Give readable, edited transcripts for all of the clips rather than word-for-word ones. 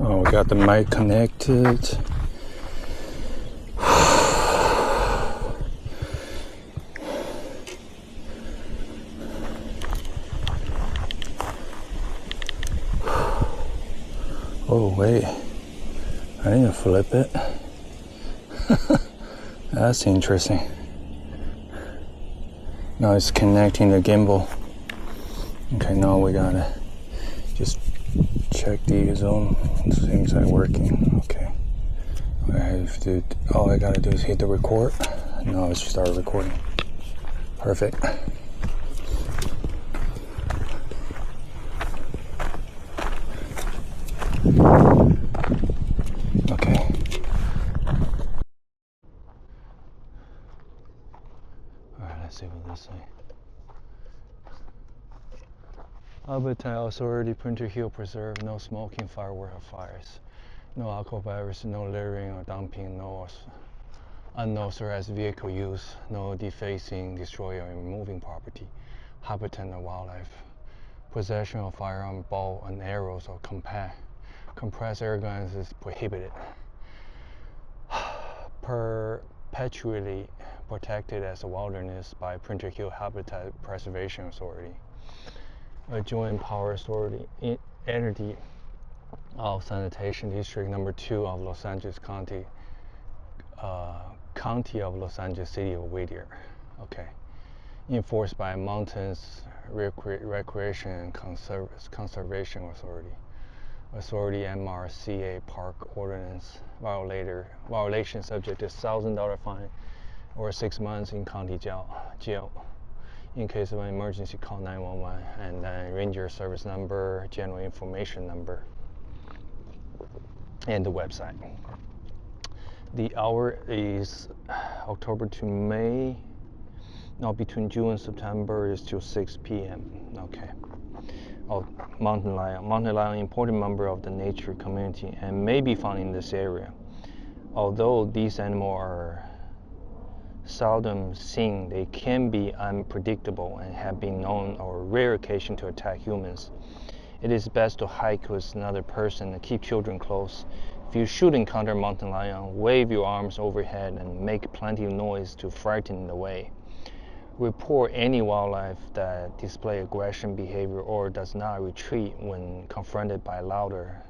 Oh, we got the mic connected. Oh, wait. I need to flip it. That's interesting. Now it's connecting the gimbal. Okay, now we gotta just check the zone. Things are working. Okay. All I gotta do is hit the record. Now let's start recording. Perfect. Okay. Alright, let's see what this say. Albertine Authority, Printer Hill Preserve, no smoking, firework, or fires. No alcohol beverages, no littering or dumping, no unauthorized vehicle use, no defacing, destroying, or removing property, habitat and wildlife. Possession of firearm, bow and arrows, or compressed air guns is prohibited. Perpetually protected as a wilderness by Printer Hill Habitat Preservation Authority. A joint power authority entity of Sanitation District Number 2 of Los Angeles County, County of Los Angeles, City of Whittier. Okay. Enforced by Mountains Recreation and Conservation Authority. Authority MRCA Park Ordinance violation subject to $1,000 fine or 6 months in county jail. In case of an emergency, call 911 and then Ranger Service number, general information number, and the website. The hour is October to May. Now between June and September is till 6 p.m. Okay. Oh, mountain lion. Mountain lion, important member of the nature community and may be found in this area. Although these animals are seldom seen, they can be unpredictable and have been known on rare occasion to attack humans. It is best to hike with another person and keep children close. If you should encounter a mountain lion, wave your arms overhead and make plenty of noise to frighten it away. Report any wildlife that display aggression behavior or does not retreat when confronted by louder,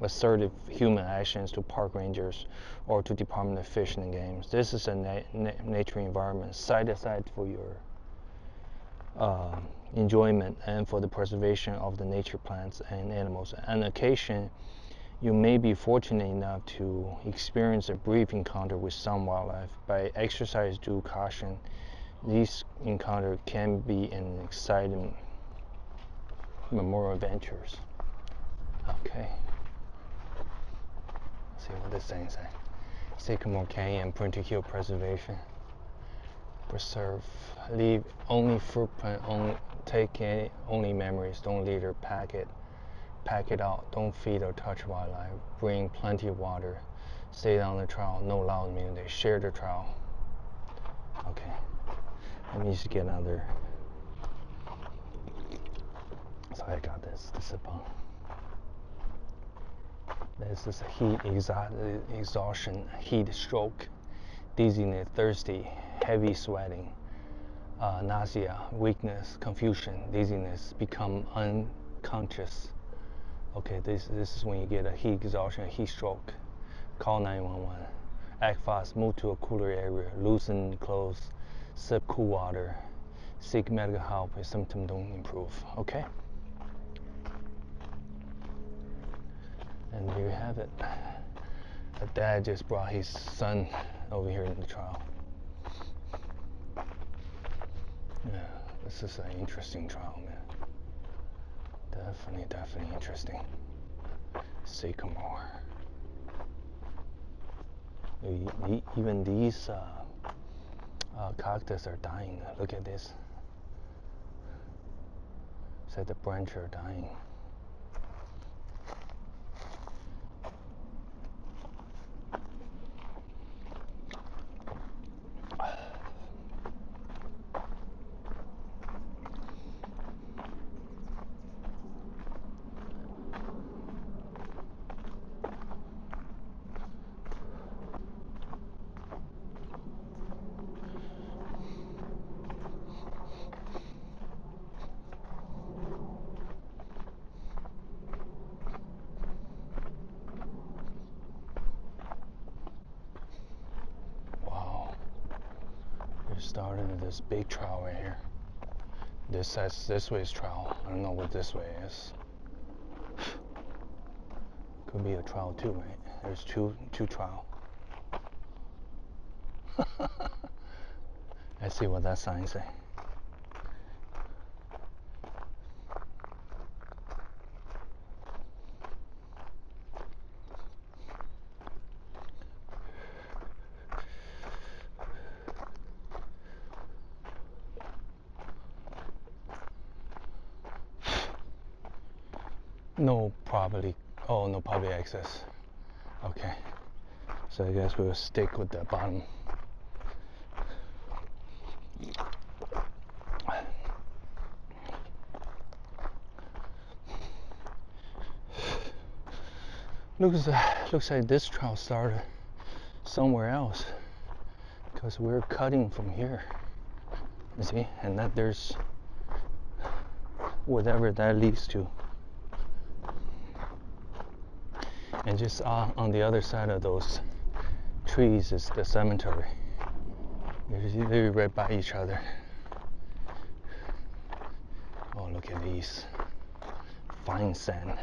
assertive human actions to park rangers or to Department of Fish and Game. This is a nature environment set aside for your enjoyment and for the preservation of the nature plants and animals. On occasion, you may be fortunate enough to experience a brief encounter with some wildlife. By exercise due caution, these encounters can be an exciting memorable adventures. Okay. Let's see what this thing says. Sycamore Canyon, Printer Hill Preservation. Preserve. Leave only footprint, only memories. Don't litter, pack it out. Don't feed or touch wildlife. Bring plenty of water. Stay on the trail. No loud music. Share the trail. Okay. Let me just get another. So I got this is a bone. This is a heat exhaustion, heat stroke, dizziness, thirsty, heavy sweating, nausea, weakness, confusion, dizziness, become unconscious. Okay, this is when you get a heat exhaustion, a heat stroke. Call 911. Act fast, move to a cooler area, loosen clothes, sip cool water, seek medical help if symptoms don't improve. Okay? And there you have it. A dad just brought his son over here in the trial. Yeah, this is an interesting trial, man. Definitely interesting. Sycamore. Even these cactus are dying. Look at this. Said the branches are dying. started this big trail right here. This way is trail. I don't know what this way is. Could be a trail too, right? There's two trail. Let's see what that sign say. No public, oh, no public access. Okay, so I guess we'll stick with the bottom. Looks like this trail started somewhere else, because we're cutting from here. You see, and that there's whatever that leads to. And just on the other side of those trees is the cemetery. They're right by each other. Oh, look at these fine sand.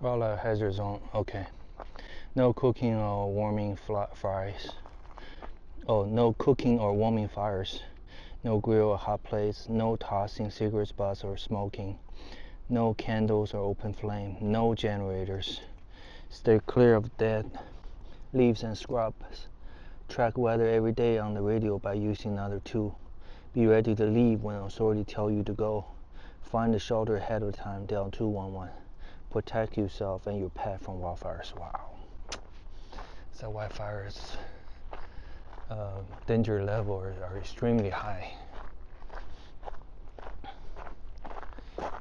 All hazard zone. Okay. No cooking or warming fires. Oh, no cooking or warming fires. No grill or hot plates. No tossing cigarette butts or smoking. No candles or open flame. No generators. Stay clear of dead leaves and scrubs. Track weather every day on the radio by using another tool. Be ready to leave when authorities tell you to go. Find a shelter ahead of time. Dial 211. Protect yourself and your pet from wildfires. Wow. So wildfires danger level are extremely high.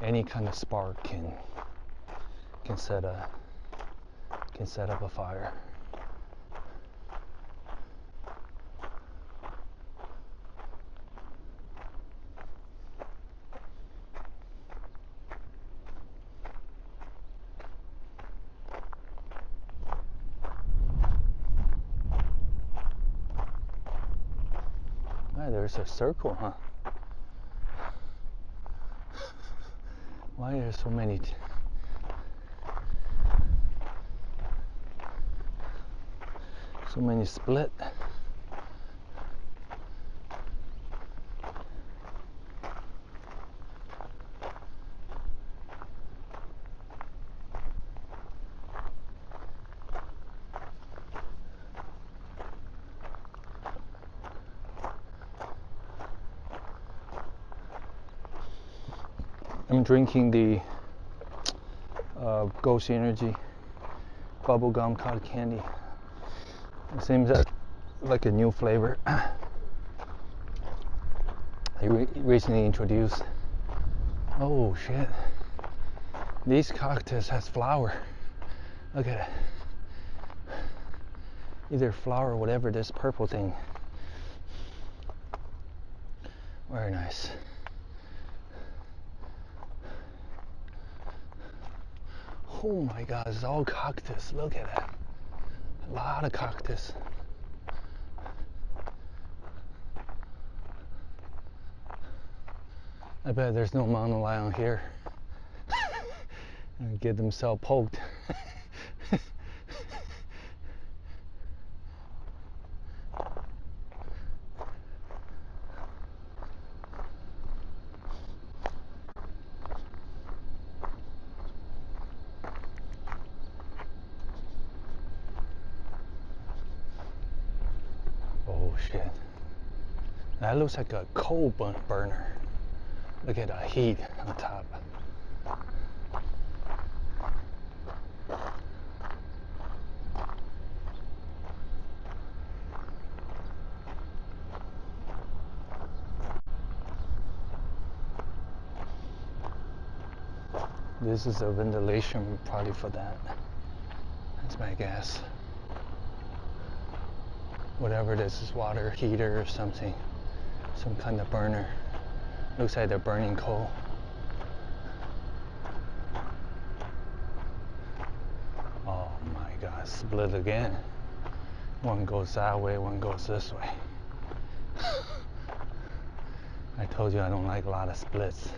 Any kind of spark can set up a fire. There's a circle, huh? Why are there so many? So many split. I'm drinking the Ghost Energy bubblegum cotton candy. It seems like a new flavor. They recently introduced. Oh shit! This cactus has flower. Look at it. Either flower or whatever this purple thing. Very nice. Oh my god, it's all cactus. Look at that. A lot of cactus. I bet there's no mountain lion here. And get themselves poked. Oh shit. That looks like a coal burner. Look at the heat on top. This is a ventilation probably for that. That's my guess. Whatever this is, water heater or something. Some kind of burner. Looks like they're burning coal. Oh my God, split again. One goes that way, one goes this way. I told you I don't like a lot of splits.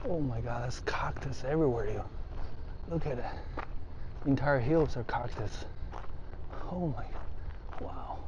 Oh my God, there's cactus everywhere, you. Look at it. Entire hills are cactus. Oh my, wow.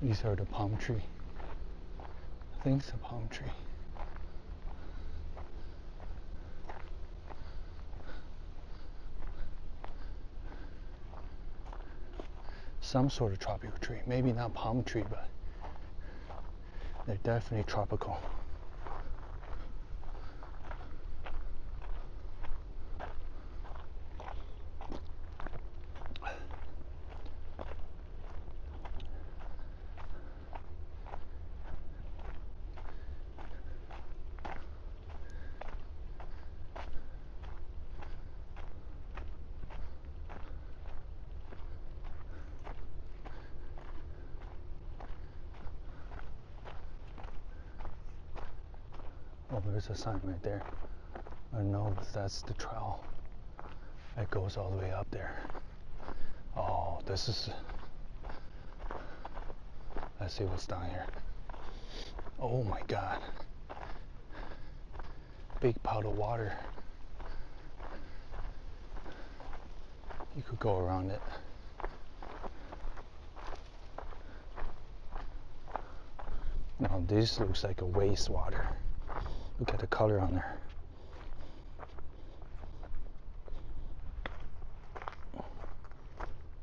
These are the palm tree. I think it's a palm tree. Some sort of tropical tree. Maybe not palm tree, but they're definitely tropical. Oh, there's a sign right there. I don't know if that's the trail that goes all the way up there. Oh, this is... Let's see what's down here. Oh my God. Big pot of water. You could go around it. Now this looks like a wastewater. Look at the color on there.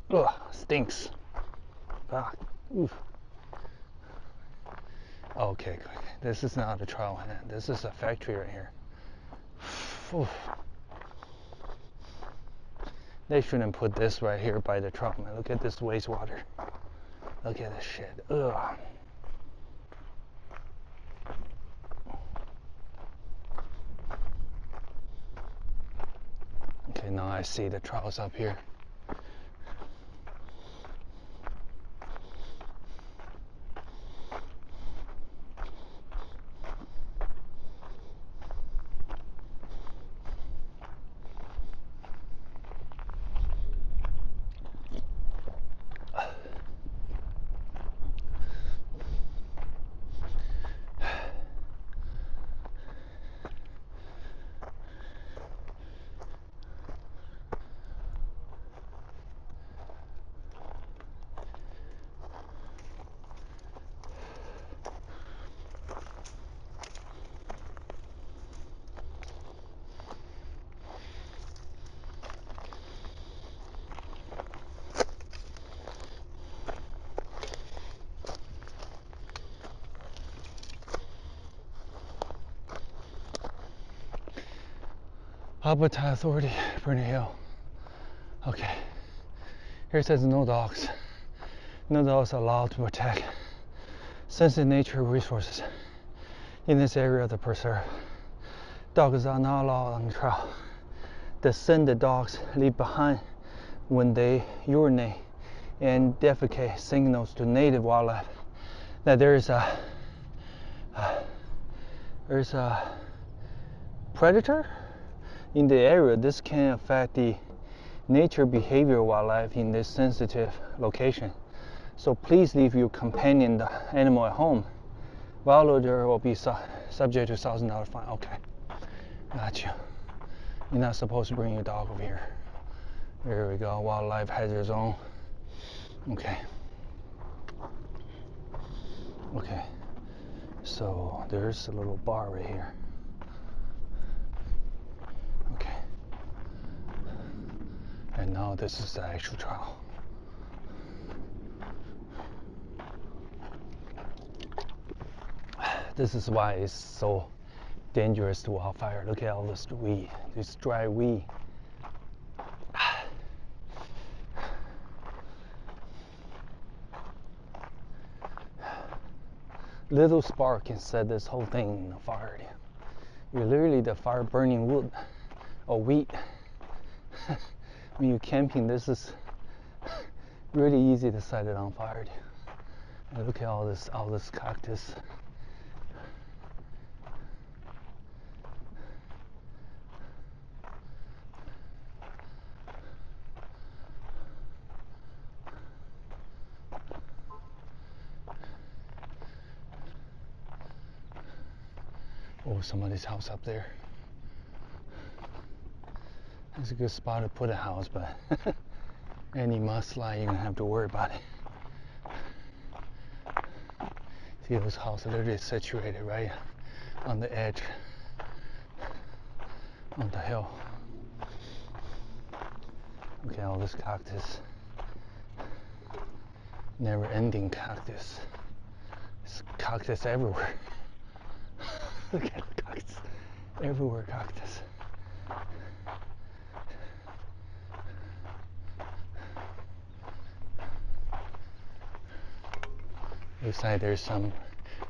Ugh, stinks. Fuck. Oof. Okay, this is not a trailhead. This is a factory right here. Oof. They shouldn't put this right here by the truck, man. Look at this wastewater. Look at this shit. Ugh. Okay, now I see the trails up here. Habitat Authority, Bruny Hill. Okay. Here it says no dogs. No dogs allowed to protect sensitive nature resources in this area of the preserve. Dogs are not allowed on the trail. The scent the dogs leave behind when they urinate and defecate signals to native wildlife that there's a predator in the area. This can affect the nature, behavior, wildlife in this sensitive location. So please leave your companion animal at home. Violator will be subject to $1,000 fine. Okay, got you. You're not supposed to bring your dog over here. There we go. Wildlife hazard zone. Okay. Okay. So there's a little bar right here. Okay. And now this is the actual trial. This is why it's so dangerous to wildfire. Look at all this weed, this dry weed. Little spark can set this whole thing on fire. You're literally the fire burning wood or wheat. When you're camping, this is really easy to set it on fire. And look at all this cactus. Oh, somebody's house up there. It's a good spot to put a house, but any mudslide, you're gonna have to worry about it. See, those houses are literally situated right on the edge, on the hill. Okay, all this cactus, never-ending cactus. There's cactus everywhere. Look at the cactus, everywhere cactus. Looks like there's some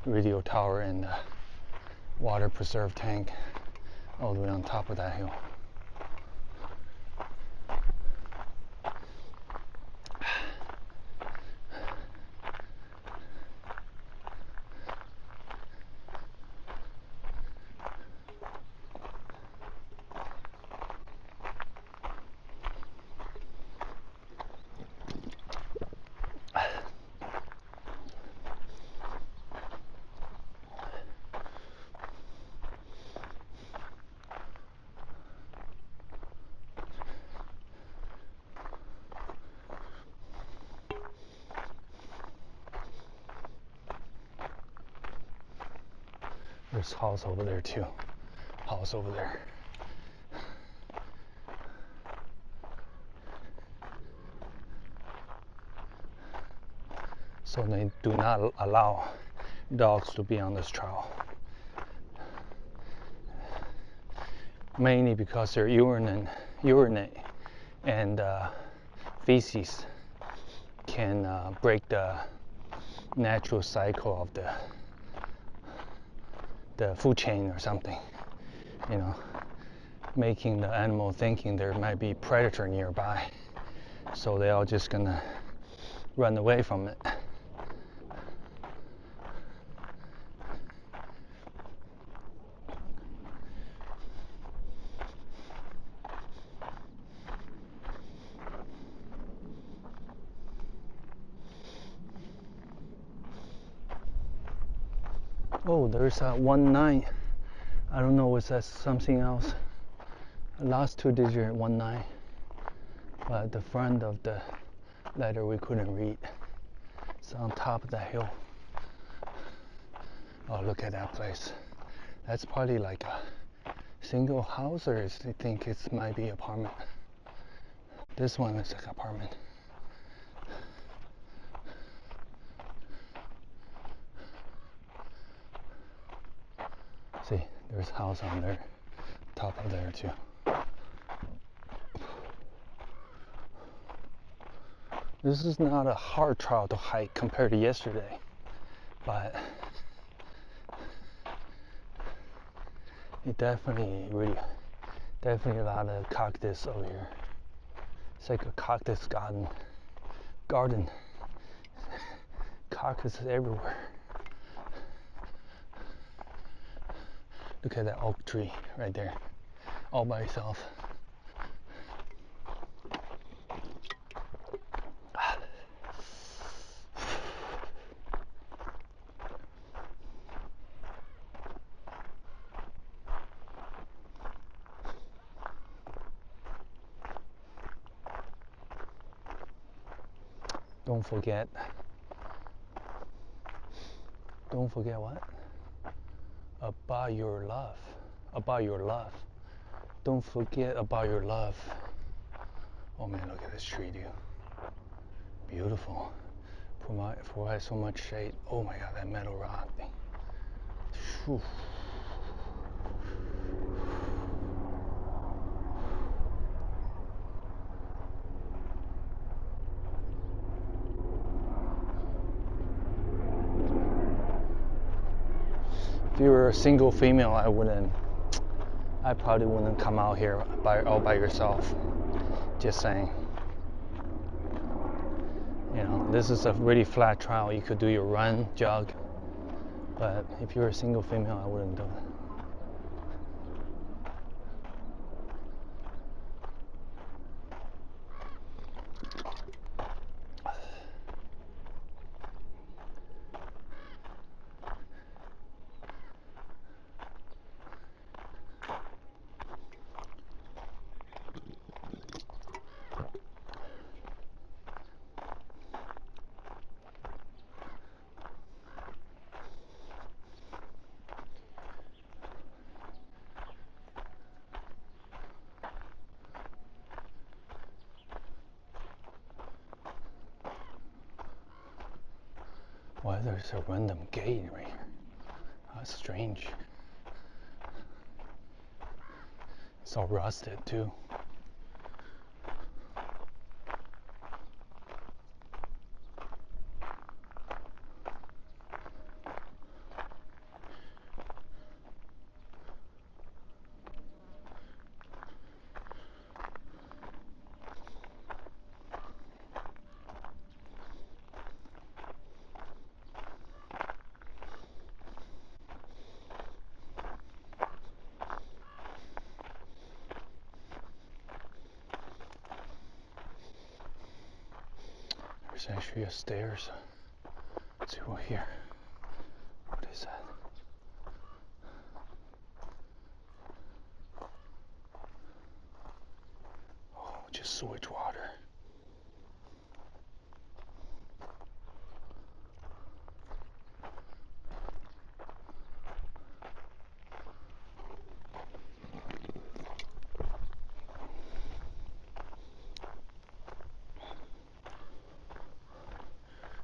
radio tower and a water preserve tank all the way on top of that hill. There's a house over there too. House over there. So they do not allow dogs to be on this trail. Mainly because their urinate and feces can break the natural cycle of the food chain or something, you know, making the animal thinking there might be predator nearby, so they're all just gonna run away from it. Oh, there's a 19. I don't know, was that something else? Last two digits 19, but the front of the letter we couldn't read. It's on top of the hill. Oh, look at that place. That's probably like a single house, or I think it might be apartment. This one is like apartment. See, there's a house on there, top of there too. This is not a hard trail to hike compared to yesterday, but it definitely a lot of cactus over here. It's like a cactus garden. Cactus everywhere. Look at that oak tree right there, all by itself. Don't forget what? About your love. About your love. Don't forget about your love. Oh man, look at this tree, dude. Beautiful. Provide so much shade. Oh my god, that metal rock thing. Whew. If you were a single female, I probably wouldn't come out here all by yourself. Just saying. You know, this is a really flat trail. You could do your run, jog. But if you're a single female, I wouldn't do it. Why there's a random gate right here? That's strange. It's all rusted too. There's actually a stairs. Let's see what here. What is that? Oh, just sewage water.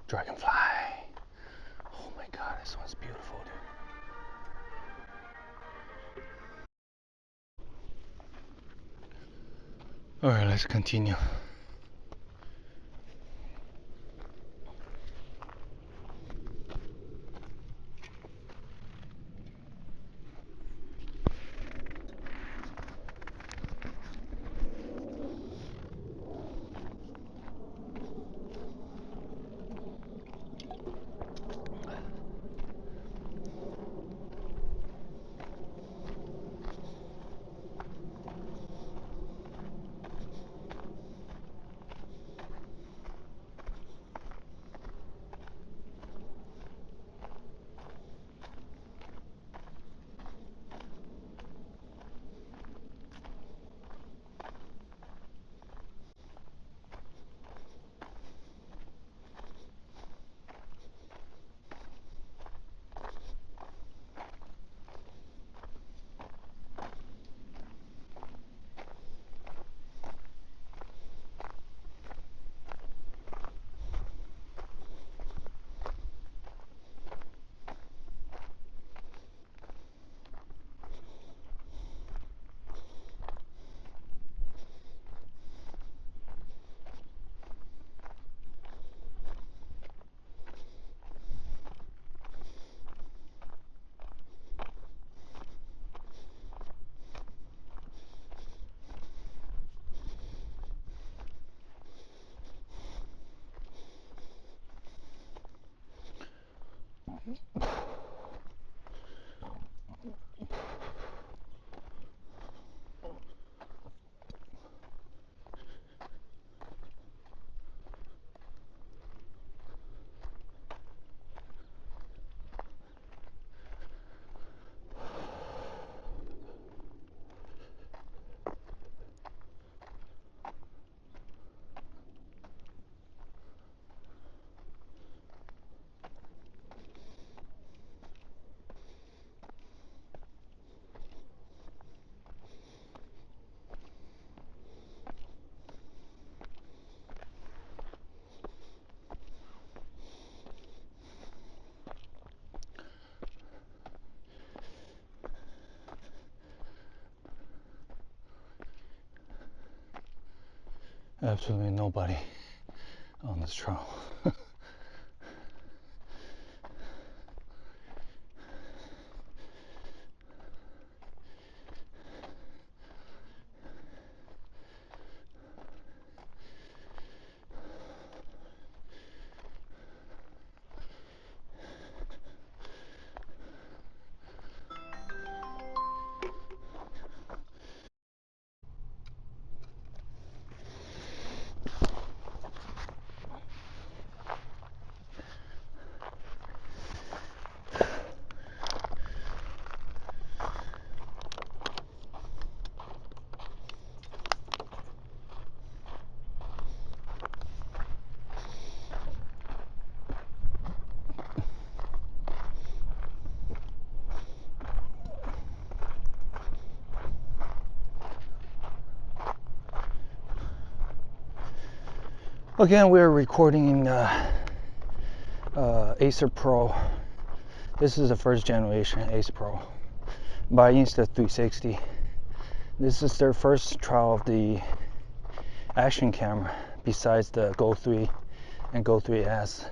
Dragonfly. Oh my god, this one's beautiful, dude. Alright, let's continue. Absolutely nobody on this trail. Again, we're recording in Acer Pro. This is the first generation Ace Pro by Insta360. This is their first trial of the action camera besides the Go 3 and Go 3S.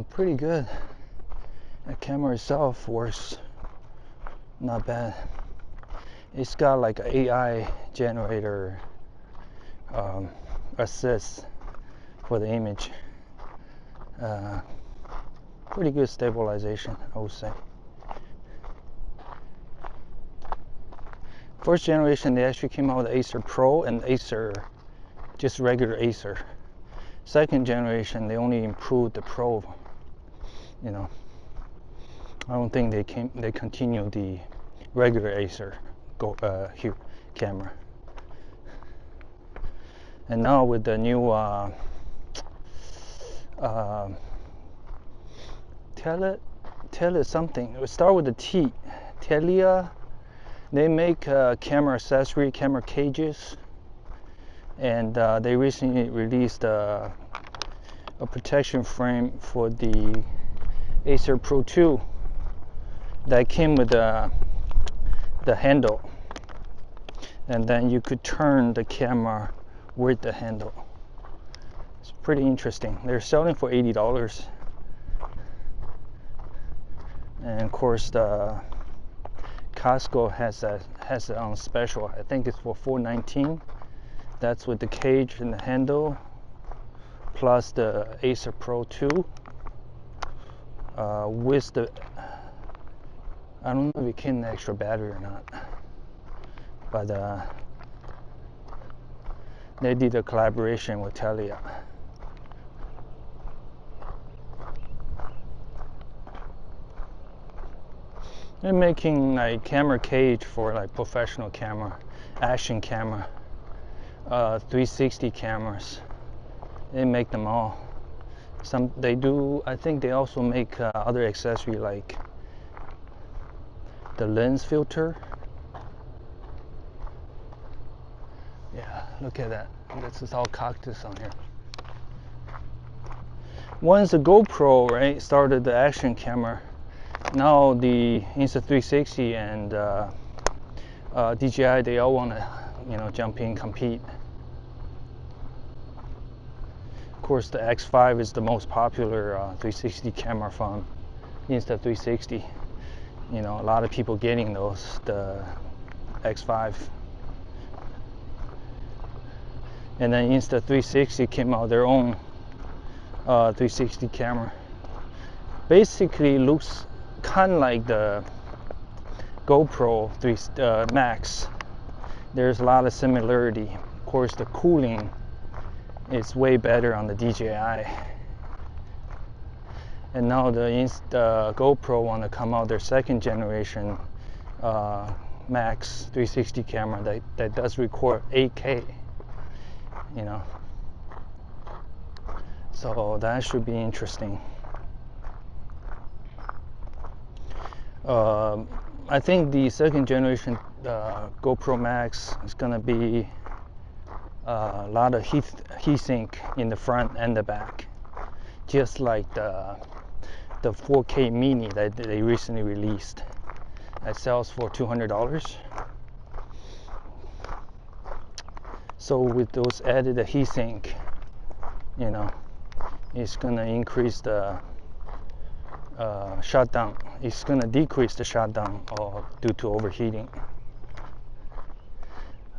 Pretty good. The camera itself works not bad. It's got like an AI generator assist for the image. Pretty good stabilization, I would say. First generation, they actually came out with Acer Pro and Acer, just regular Acer. Second generation, they only improved the Pro. You know, I don't think they continued the regular Acer camera. And now with the new Tele something, it would start with a T, Telia. They make camera accessory, camera cages, and they recently released a protection frame for the Acer Pro 2 that came with the handle, and then you could turn the camera with the handle. It's pretty interesting. They're selling for $80, and of course the Costco has it on special. I think it's for $4.19. That's with the cage and the handle, plus the Acer Pro 2 with the, I don't know if it came an extra battery or not, but they did a collaboration with Telia. They're making like camera cage for like professional camera, action camera, 360 cameras. They make them all. They do. I think they also make other accessory like the lens filter. Yeah, look at that. This is all cactus on here. Once the GoPro, right, started the action camera, now the Insta360 and DJI, they all want to, jump in, compete. Of course, the X5 is the most popular 360 camera from Insta360. A lot of people getting those, the X5. And then Insta360 came out their own 360 camera. Basically looks kind of like the GoPro 3 Max. There's a lot of similarity. Of course, the cooling is way better on the DJI. And now the GoPro want to come out their second generation Max 360 camera that does record 8K. So that should be interesting. I think the second generation GoPro Max is gonna be a lot of heat sink in the front and the back, just like the 4K Mini that they recently released. That sells for $200. So with those added heat sink, you know, it's gonna increase the shutdown. It's gonna decrease the shutdown due to overheating.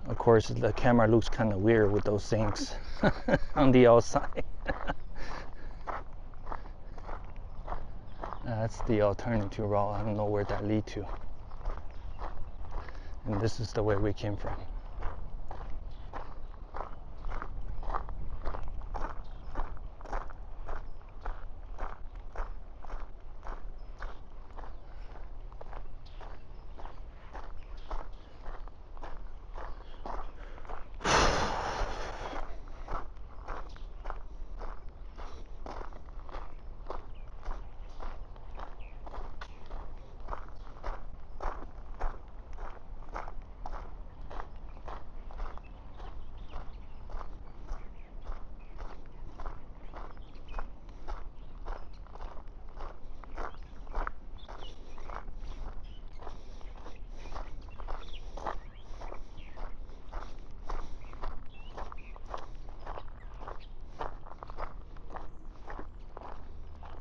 Of course, the camera looks kind of weird with those things on the outside. That's the alternative route. I don't know where that leads to. And this is the way we came from.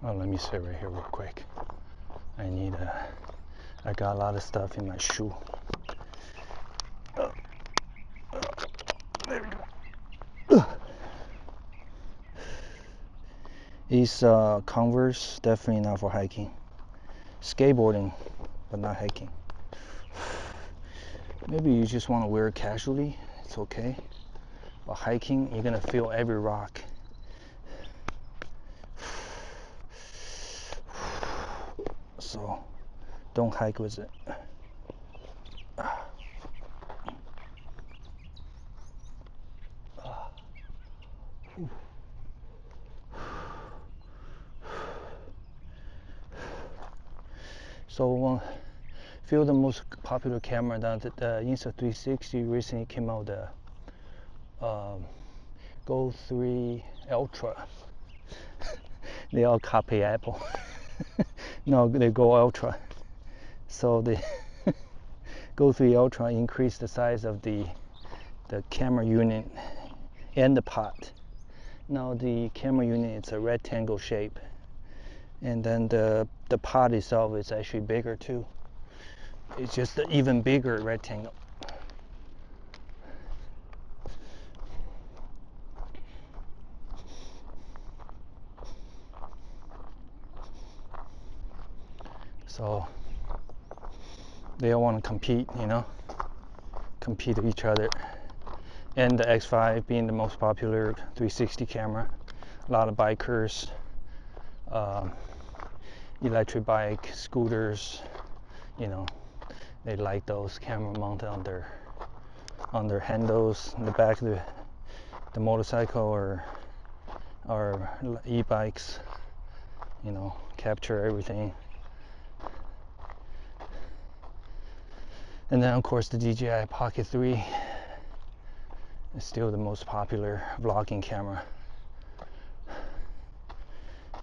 Oh, let me sit right here real quick. I got a lot of stuff in my shoe. There we go. These Converse, definitely not for hiking. Skateboarding, but not hiking. Maybe you just want to wear it casually, it's okay. But hiking, you're gonna feel every rock. So don't hike with it. So few of the most popular camera that the Insta360 recently came out, the Go 3 Ultra. They all copy Apple. No, they Go Ultra. So the Go 3 Ultra increased the size of the camera unit and the pot. Now the camera unit is a rectangle shape, and then the pot itself is actually bigger too. It's just an even bigger rectangle. So they all want to compete, you know, compete with each other. And the X5 being the most popular 360 camera. A lot of bikers, electric bike, scooters, you know, they like those camera mounted on their handles in the back of the motorcycle or e-bikes, you know, capture everything. And then of course the DJI Pocket 3 is still the most popular vlogging camera.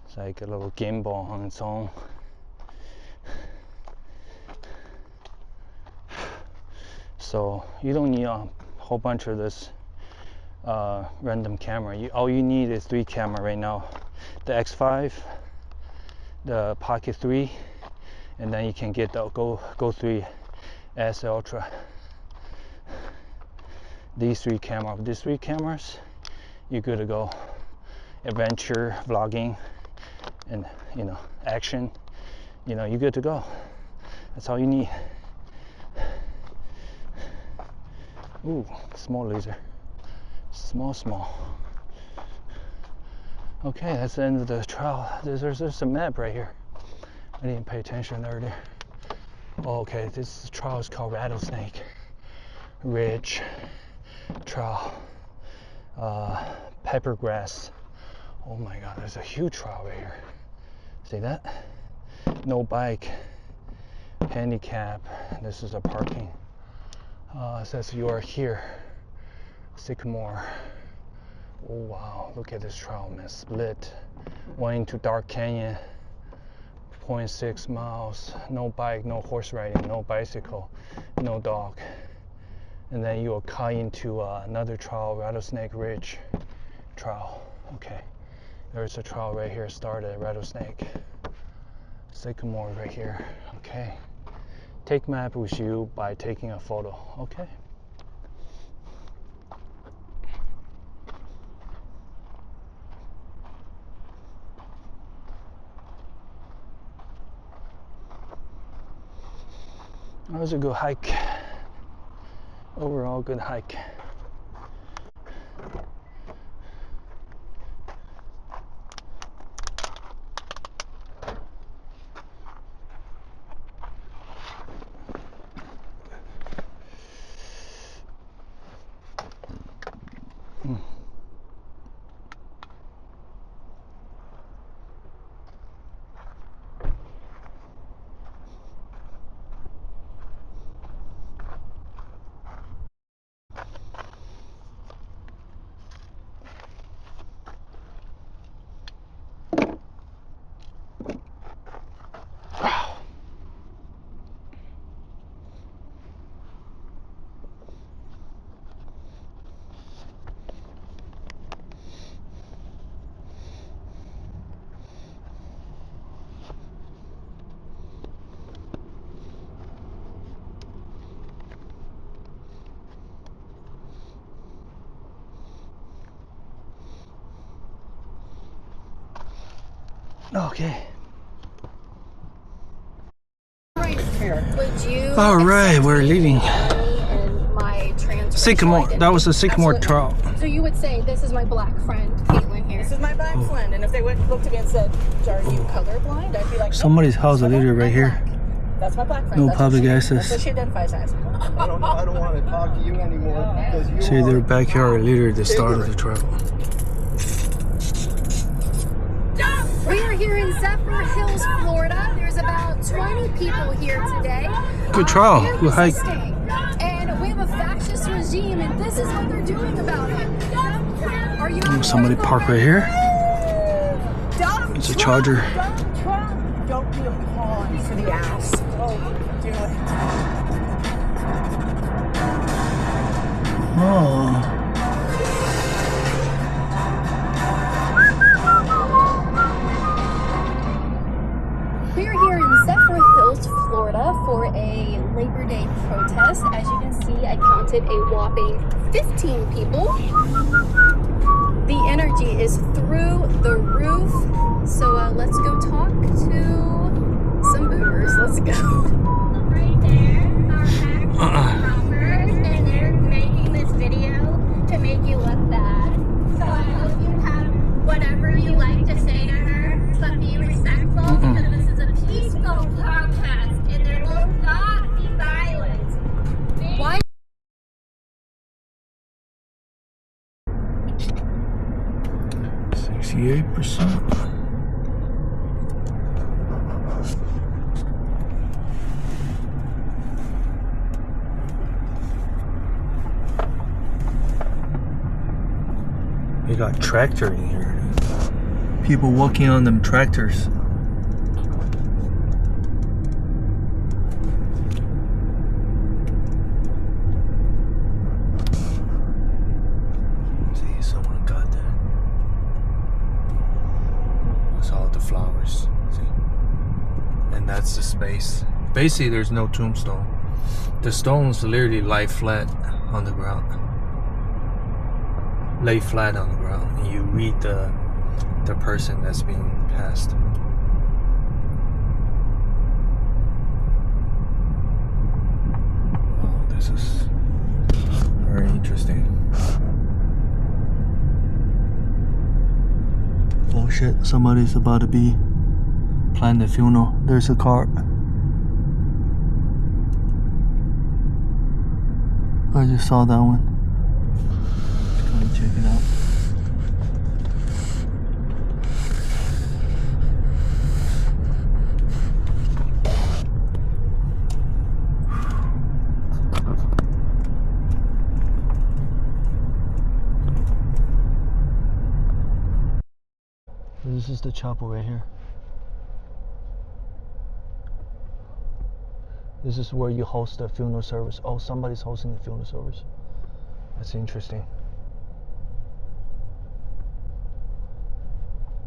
It's like a little gimbal on its own. So you don't need a whole bunch of this random camera. All you need is 3 camera right now. The X5, the Pocket 3, and then you can get the Go 3 S Ultra. These 3 cameras. These 3 cameras, you're good to go. Adventure, vlogging, and you know, action. You know, you're good to go. That's all you need. Ooh, small laser. Small. Okay, that's the end of the trail. There's a map right here. I didn't pay attention earlier. Oh, okay, this trail is called Rattlesnake Ridge Trail. Peppergrass. Oh my God, there's a huge trail right here. See that? No bike. Handicap. This is a parking. It says you are here. Sycamore. Oh wow, look at this trail, man. Split. One into Dark Canyon. 0.6 miles. No bike, no horse riding, no bicycle, no dog. and then you'll cut into another trail, Rattlesnake Ridge Trail. Okay, there's a trail right here, started at Rattlesnake. Sycamore right here. Okay, take map with you by taking a photo. Okay. That was a good hike. Overall, good hike. Okay. Right here. Would you? All right, we're leaving. And my Sycamore. That was a Sycamore trail. So you would say, "This is my black friend, Caitlin here." This is my black friend, and if they looked at me and said, "Are you colorblind?" I'd be like, Somebody's house a little right here. That's my black friend. No That's public what access. That's what she identifies as. I don't want to talk to you anymore because you See are their backyard literally the start of the trail. We are here in Zephyr Hills, Florida. There's about 20 people here today. Good trail, They're good hike. resisting. And we have a fascist regime, and this is what they're doing about it. Are you? Somebody parked right here. It's a Charger. Donald Trump, don't be a pawn for the ass. Oh, do it. Oh. We're here in Zephyr Hills, Florida for a Labor Day protest. As you can see, I counted a whopping 15 people. The energy is through the roof. So let's go talk to some boomers. Let's go. Right there are robbers, and they're making this video to make you look bad. So I hope you have whatever you like to say to her, but be respectful because this is a peaceful protest, and there will not be violence. Why? 68%. They got tractor in here. People walking on them tractors. See, someone got that. That's all the flowers. See? And that's the space. Basically, there's no tombstone. The stones literally lie flat on the ground. Lay flat on the ground, and you read the person that's being passed. Oh, this is very interesting. Oh shit, somebody's about to be planning the funeral. There's a car. I just saw that one. Check it out. This is the chapel right here. This is where you host the funeral service. Oh, somebody's hosting the funeral service. That's interesting.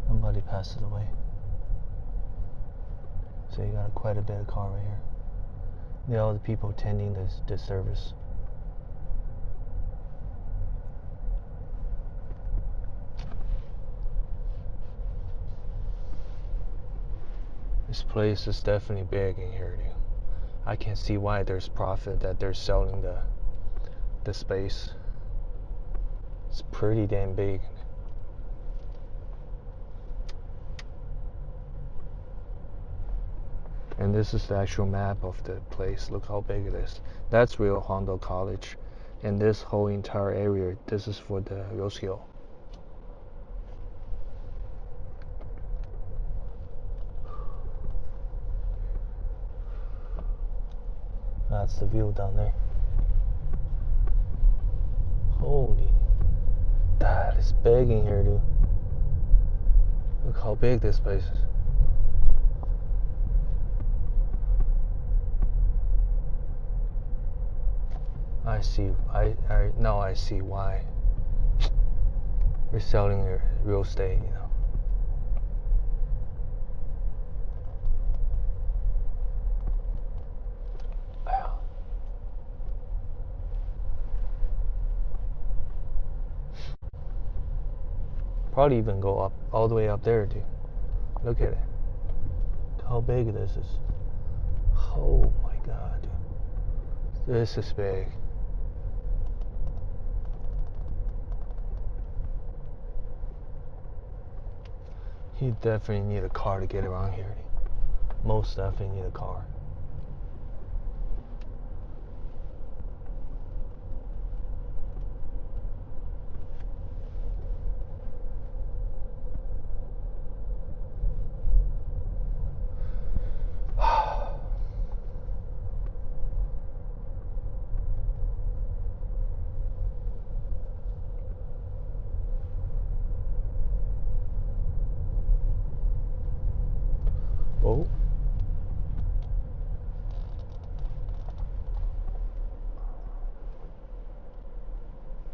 Somebody passes away. So you got quite a bit of car right here. The other people attending this service. This place is definitely big in here, dude. I can see why there's profit that they're selling the space. It's pretty damn big. And this is the actual map of the place. Look how big it is. That's real Hondo College. And this whole entire area, this is for the Roskill. That's the view down there. Holy, that is big in here, dude. Look how big this place is. I see. Now I see why we're selling real estate, you know. Probably even go up all the way up there, dude. Look at it. How big this is. Oh my god, dude. This is big. You definitely need a car to get around here. Most definitely need a car. Oh.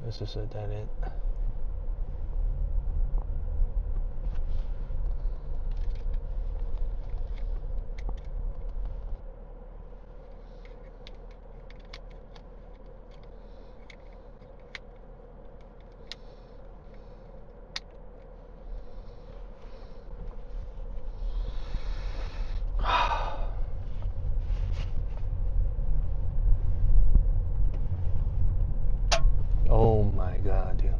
This is a dead end. Oh my god, dude.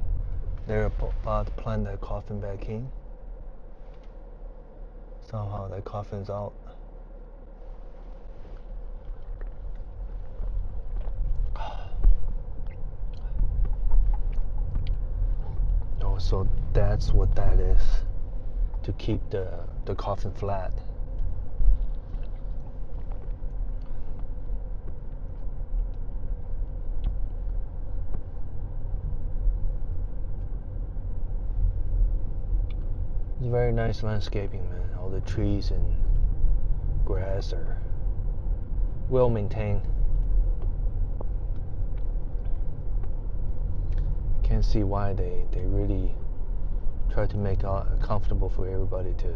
They're about to plant that coffin back in. Somehow that coffin's out. Oh, so that's what that is. To keep the coffin flat. It's very nice landscaping, man. All the trees and grass are well maintained. Can't see why they really try to make it comfortable for everybody to.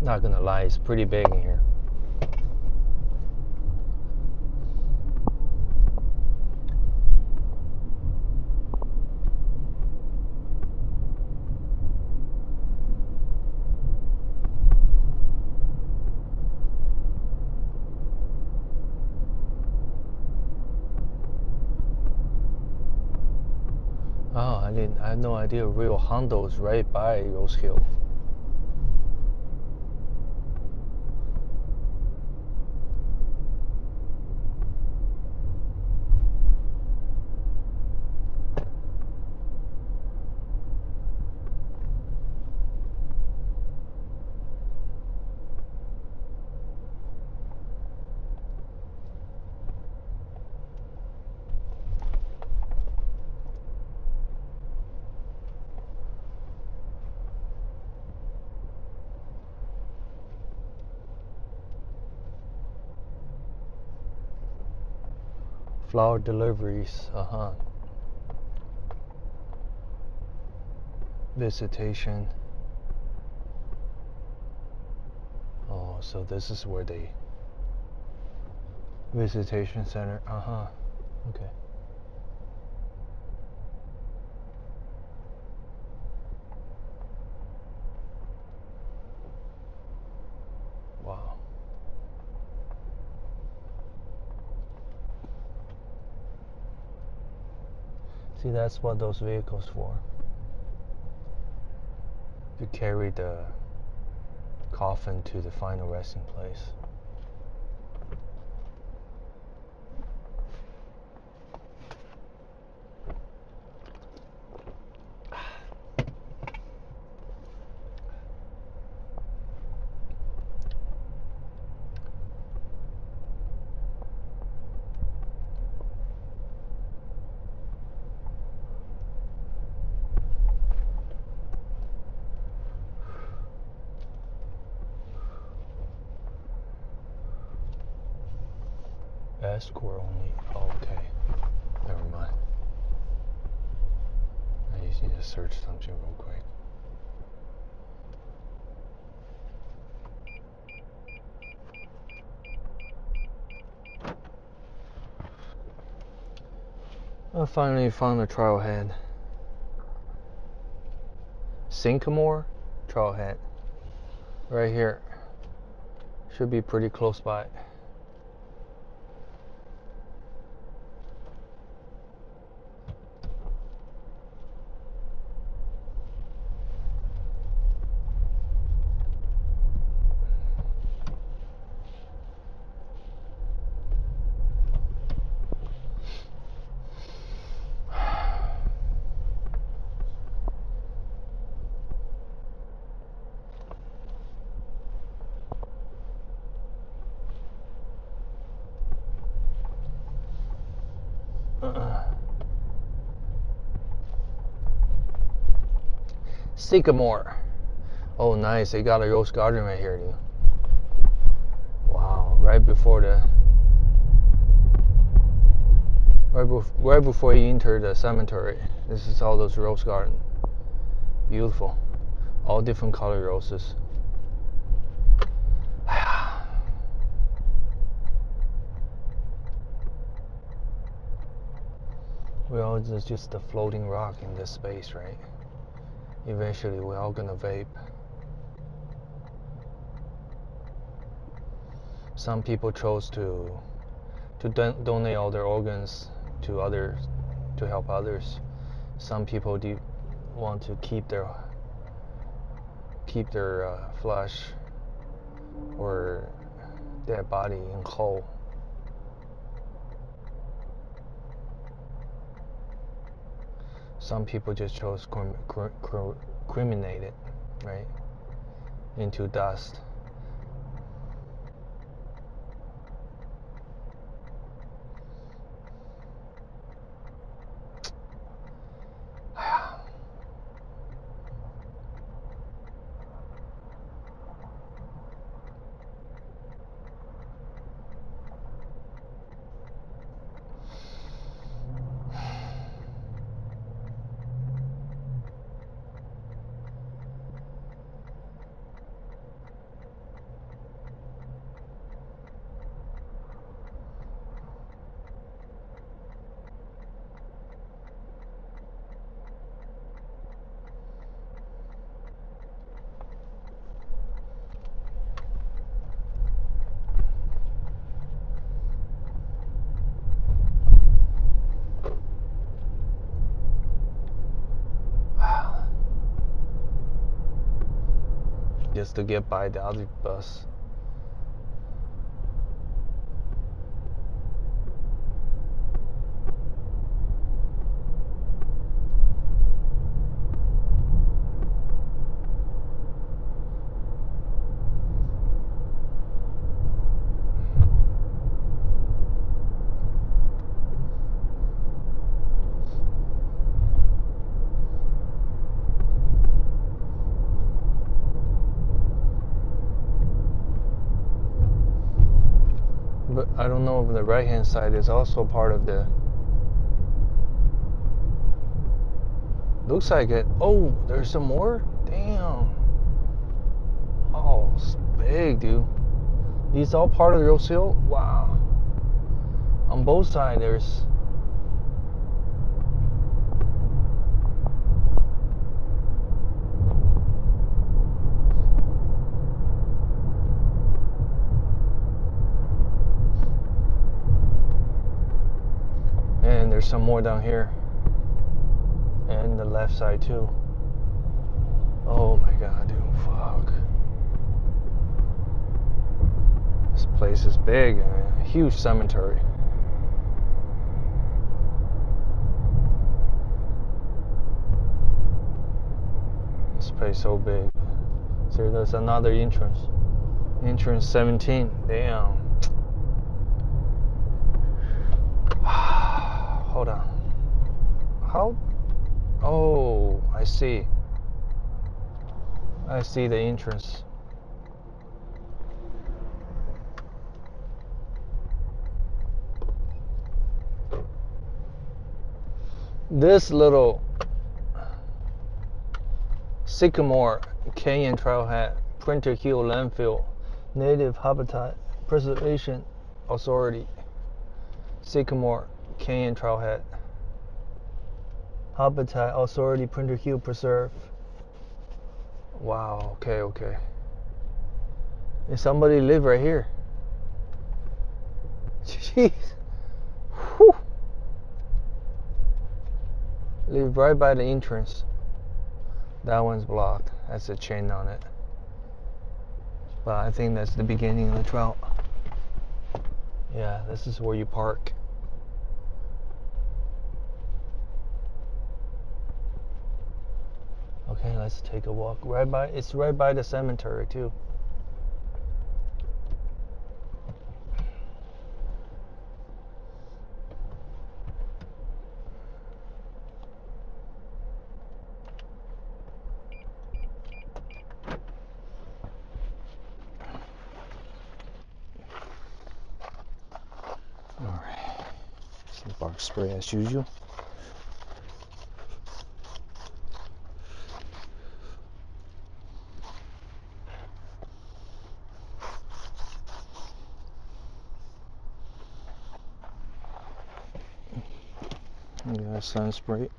Not gonna lie, it's pretty big in here. I had no idea Rio Hondo is right by Rose Hill. Flower deliveries, Visitation. Oh, so this is where the visitation center, okay. Wow. See, that's what those vehicles for. To carry the coffin to the final resting place. Escort only. Oh, okay. Never mind. I just need to search something real quick. I finally found a trailhead. Sycamore trailhead. Right here. Should be pretty close by. Sycamore. Oh, nice. They got a rose garden right here, dude. Wow. Right before you enter the cemetery. This is all those rose garden. Beautiful. All different color roses. We're all just a floating rock in this space, right? Eventually, we're all gonna vape. Some people chose to donate all their organs to others, to help others. Some people want to keep their flesh or their body in whole. Some people just chose cremate it, right, into dust. just to get by the other bus. But I don't know if the right hand side is also part of the. Looks like it. Oh, there's some more? Damn. Oh, it's big, dude. These all part of the Rose Hill? Wow. On both sides, there's. And there's some more down here. And the left side too. Oh my god, dude, fuck. This place is big, a huge cemetery. This place so big. So there's another entrance. Entrance 17. Damn. Hold on. How? Oh, I see. I see the entrance. This little Sycamore Canyon Trailhead, Printer Hill Landfill, Native Habitat Preservation Authority, Sycamore Canyon Trailhead, Habitat Authority, Printer Hill Preserve. Wow, okay. And somebody live right here. Jeez. Whew. Live right by the entrance. That one's blocked. That's a chain on it. But I think that's the beginning of the trail. Yeah, this is where you park. Okay, let's take a walk. It's right by the cemetery too. Alright. Some bark spray as usual. We got sunscreen.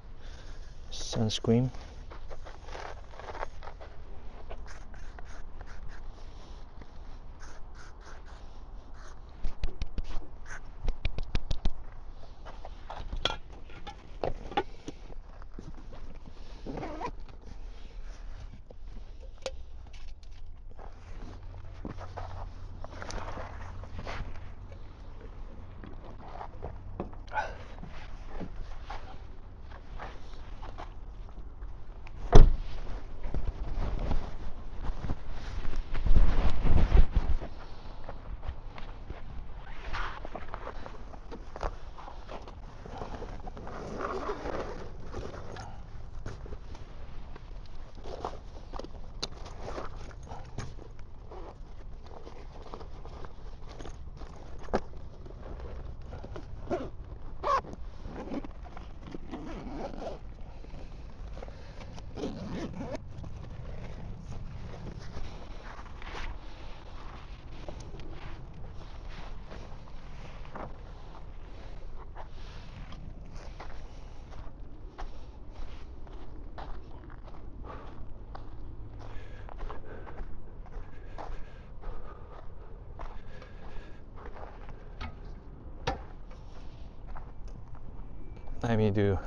Let me do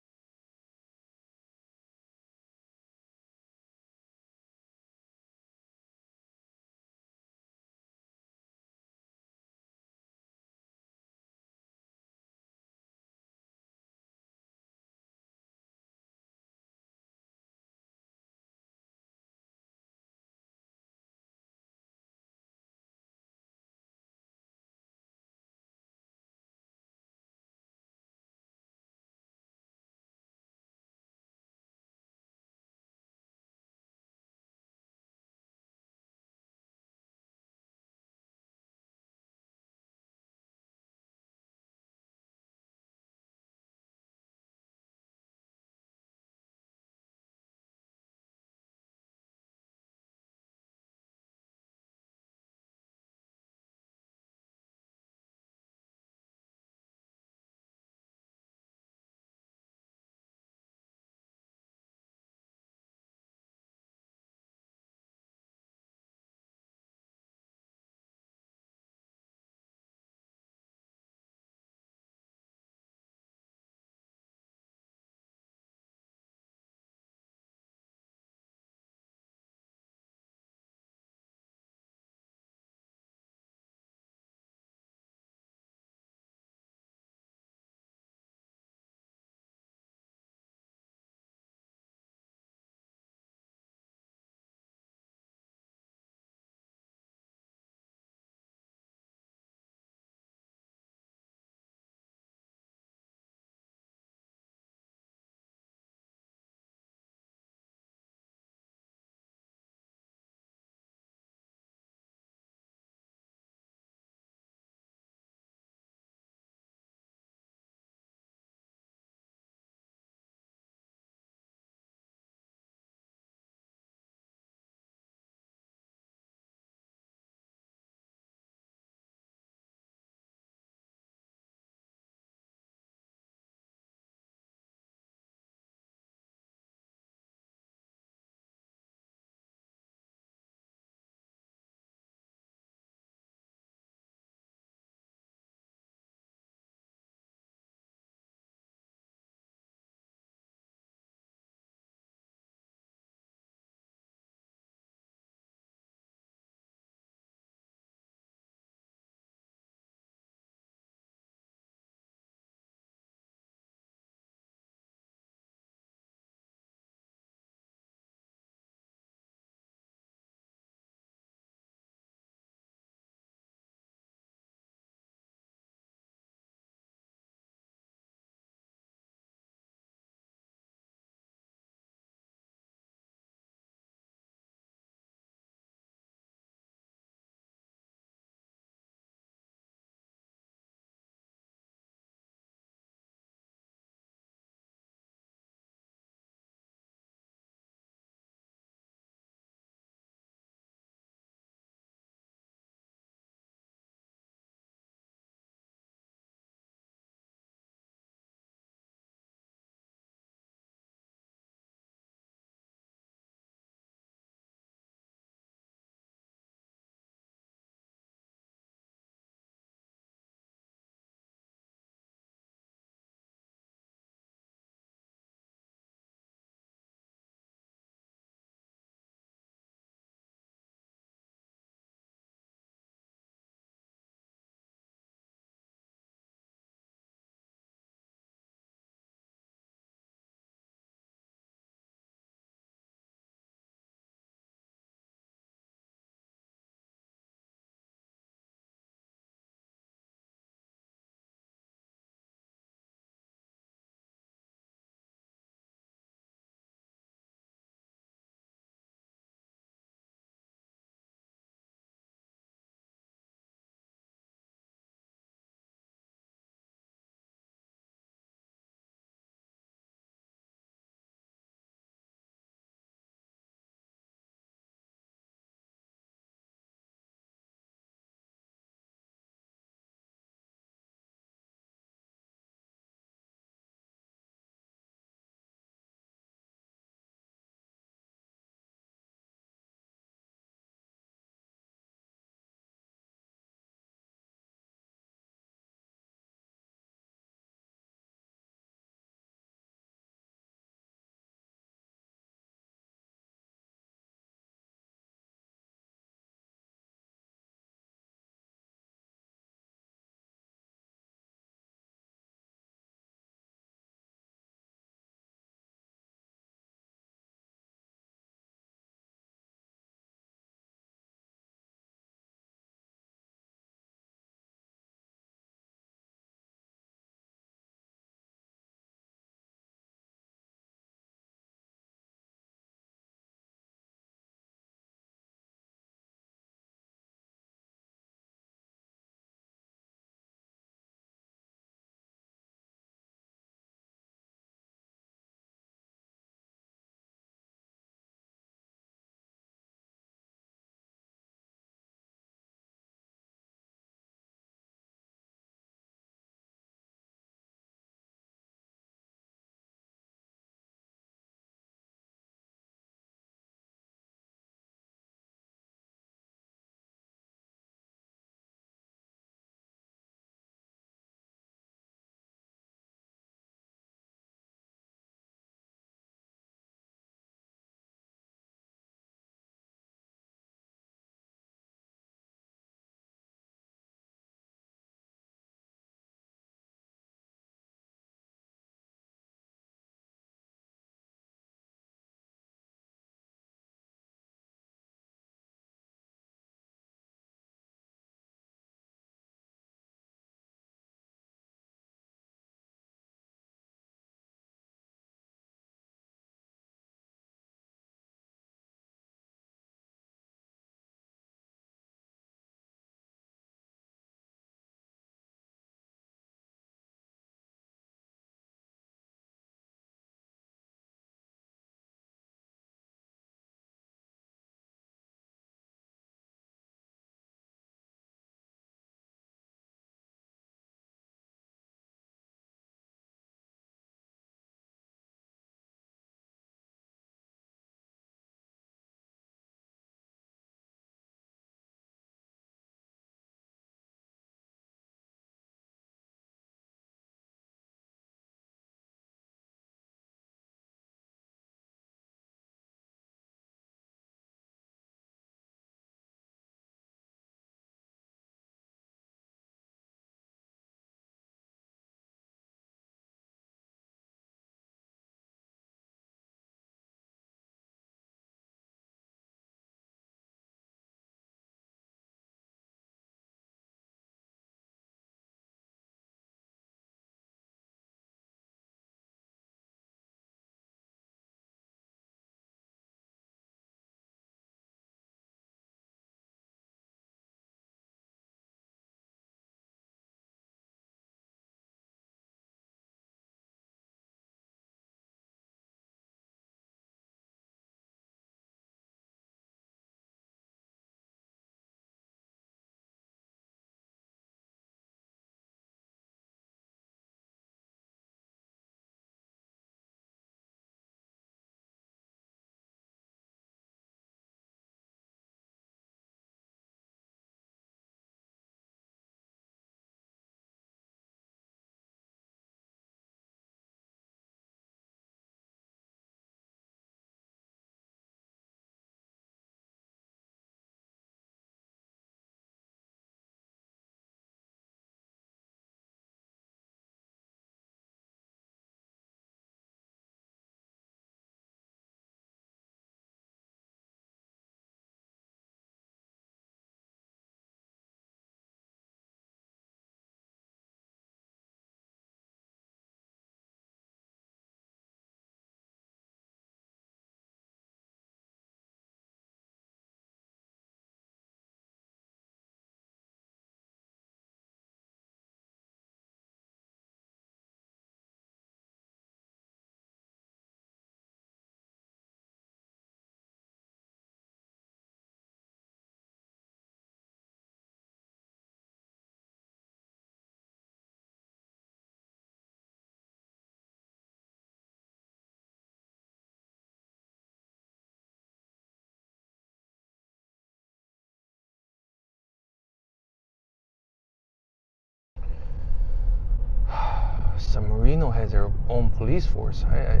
Marino has their own police force. I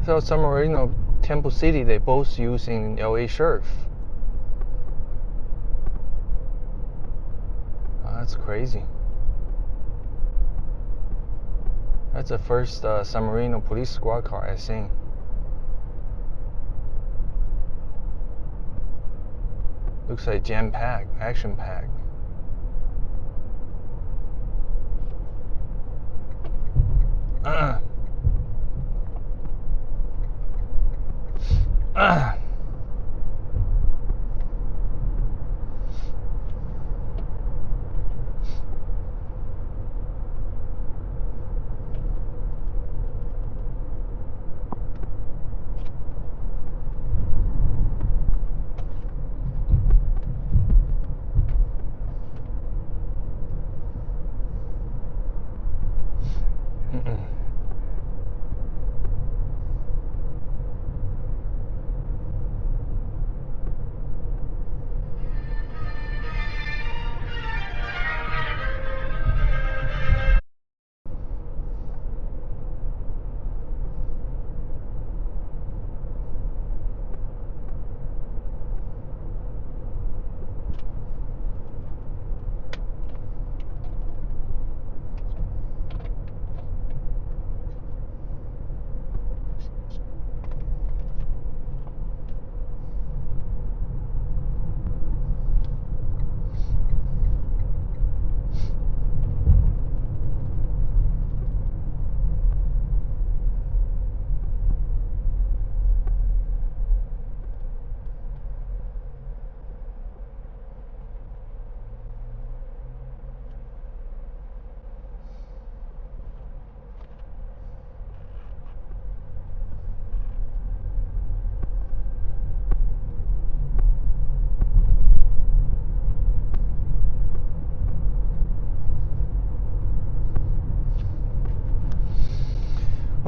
thought San Marino, Temple City, they both using LA Sheriff. Oh, that's crazy. That's the first San Marino police squad car I've seen. Looks like jam-packed, action-packed.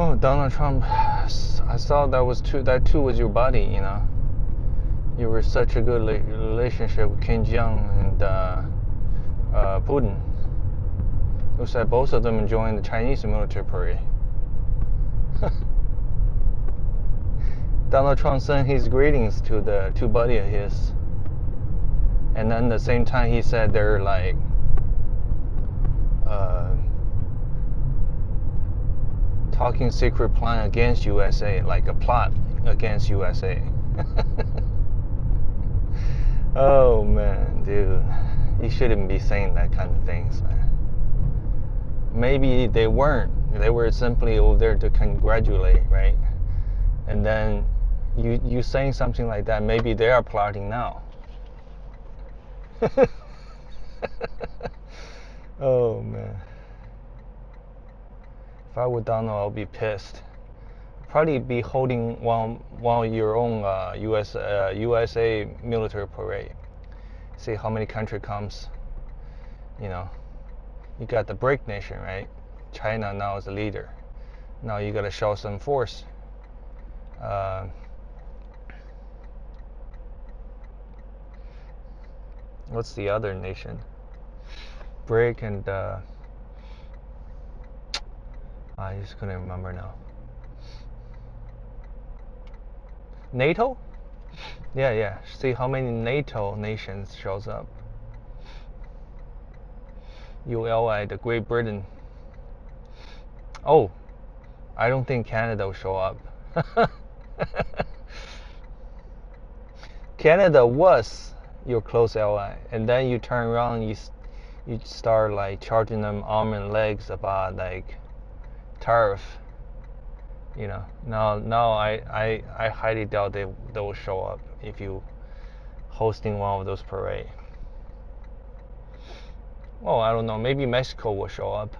Oh, Donald Trump, I saw that too was your buddy, you know. You were such a good relationship with Kim Jong and Putin. Looks like both of them joined the Chinese military parade. Donald Trump sent his greetings to the two buddy of his. And then at the same time he said they're like talking secret plan against USA, like a plot against USA. Oh man, dude, you shouldn't be saying that kind of things, man. Maybe they weren't. They were simply over there to congratulate, right? And then you saying something like that, maybe they are plotting now. Oh man. If I were Donald, I'll be pissed. Probably be holding one of your own USA military parade. See how many country comes. You know, you got the BRIC nation, right? China now is the leader. Now you got to show some force. What's the other nation? BRIC and I just couldn't remember now. NATO? Yeah. See how many NATO nations shows up. ULI, the Great Britain. Oh, I don't think Canada will show up. Canada was your close ally, and then you turn around and you start like charging them arm and legs about like tariff. You know, now I highly doubt they will show up if you hosting one of those parades. Oh, I don't know, maybe Mexico will show up.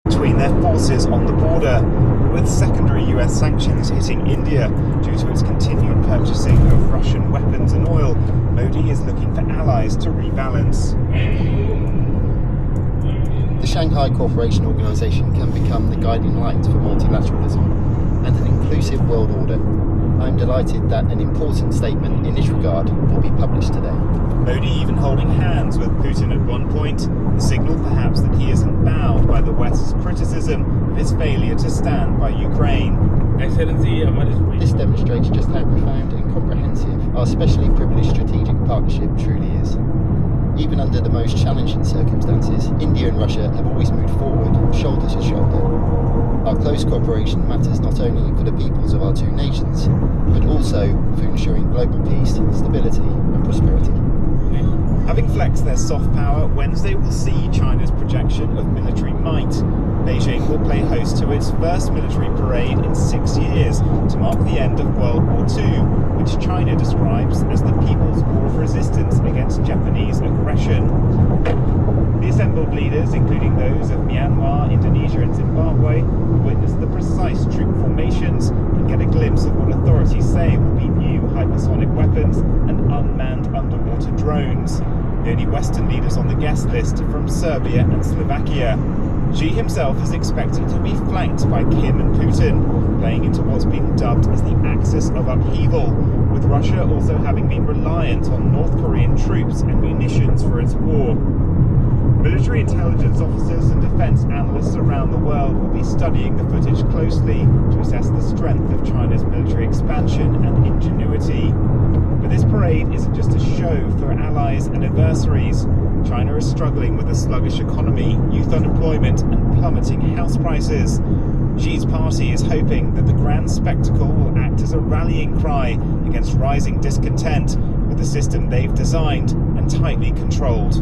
Between their forces on the border with secondary US sanctions hitting India due to its continued purchasing of Russian weapons and oil, Modi is looking for allies to rebalance. The Shanghai Cooperation Organization can become the guiding light for multilateralism and an inclusive world order. I am delighted that an important statement in this regard will be published today. Modi even holding hands with Putin at one point, a signal perhaps that he isn't bowed by the West's criticism of his failure to stand by Ukraine. Excellency, this demonstrates just how profound and comprehensive our specially privileged strategic partnership truly is. Even under the most challenging circumstances, India and Russia have always moved forward, shoulder to shoulder. Our close cooperation matters not only for the peoples of our two nations, but also for ensuring global peace, stability and prosperity. Having flexed their soft power, Wednesday will see China's projection of military might. Beijing will play host to its first military parade in 6 years to mark the end of World War II, which China describes as the People's War of Resistance against Japanese aggression. The assembled leaders, including those of Myanmar, Indonesia and Zimbabwe, will witness the precise troop formations and get a glimpse of what authorities say will be new hypersonic weapons and unmanned underwater drones. The only Western leaders on the guest list are from Serbia and Slovakia. Xi himself is expected to be flanked by Kim and Putin, playing into what's been dubbed as the axis of upheaval, with Russia also having been reliant on North Korean troops and munitions for its war. Military intelligence officers and defense analysts around the world will be studying the footage closely to assess the strength of China's military expansion and ingenuity. But this parade isn't just a show for allies and adversaries. China is struggling with a sluggish economy, youth unemployment and plummeting house prices. Xi's party is hoping that the grand spectacle will act as a rallying cry against rising discontent with the system they've designed and tightly controlled.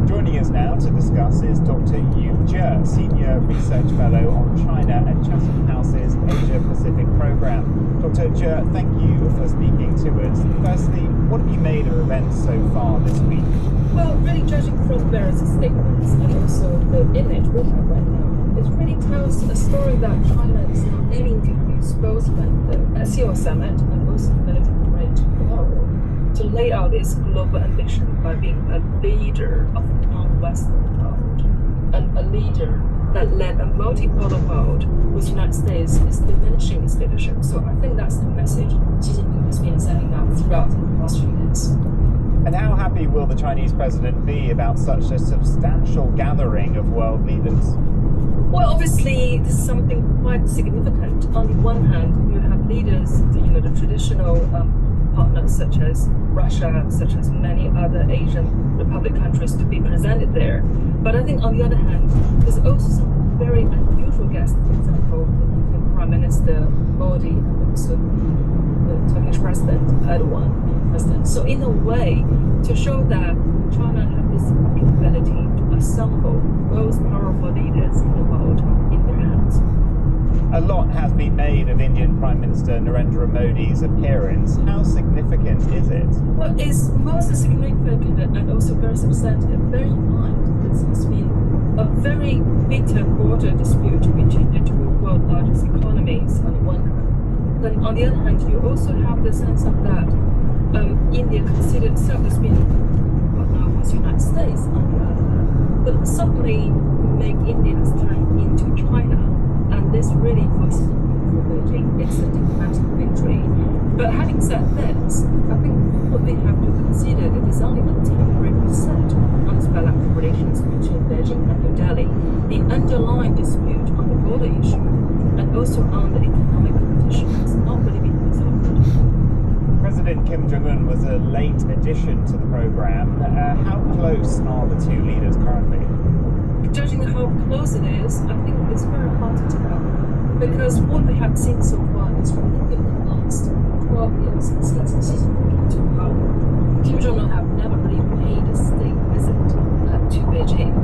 Joining us now to discuss is Dr. Yu Jie, Senior Research Fellow on China at Chatham House's Asia Pacific Programme. Dr. Jie, thank you for speaking to us. Firstly, what have you made of events so far this week? Well, really judging from various statements and also the image we have right now, it really tells a story that China is now aiming to use both the SEO summit and also the military parade tomorrow to lay out its global ambition by being a leader of the non-Western world and a leader that led a multipolar world with the United States is diminishing its leadership. So I think that's the message Xi Jinping has been sending out throughout the last few years. And how happy will the Chinese president be about such a substantial gathering of world leaders? Well, obviously, this is something quite significant. On the one hand, you have leaders, the traditional partners such as Russia, such as many other Asian Republic countries to be presented there. But I think on the other hand, there's also some very unusual guests, for example, the Prime Minister Modi and also the Turkish President Erdogan. So in a way, to show that China has this capability to assemble most powerful leaders in the world in their hands. A lot has been made of Indian Prime Minister Narendra Modi's appearance. How significant is it? Well, it's most significant and also very substantive. Bear in mind, this has been a very bitter border dispute between the two world largest economies on the one hand. Then on the other hand, you also have the sense of that India considered itself as being partner with the United States on the other hand. But suddenly make India's turn into China. And this really was for Beijing. It's a diplomatic victory. But having said this, I think what we have to consider that it's only a temporary reset on its bilateral relations between Beijing and New Delhi. The underlying dispute on the border issue and also on the economic competition has not really been resolved. President Kim Jong-un was a late addition to the programme. How close are the two leaders currently? Judging how close it is, I think it's very hard to tell. Because what we have seen so far is really in the last 12 years since Xi Jinping took power, Kim Jong-un have never really paid a state visit to Beijing.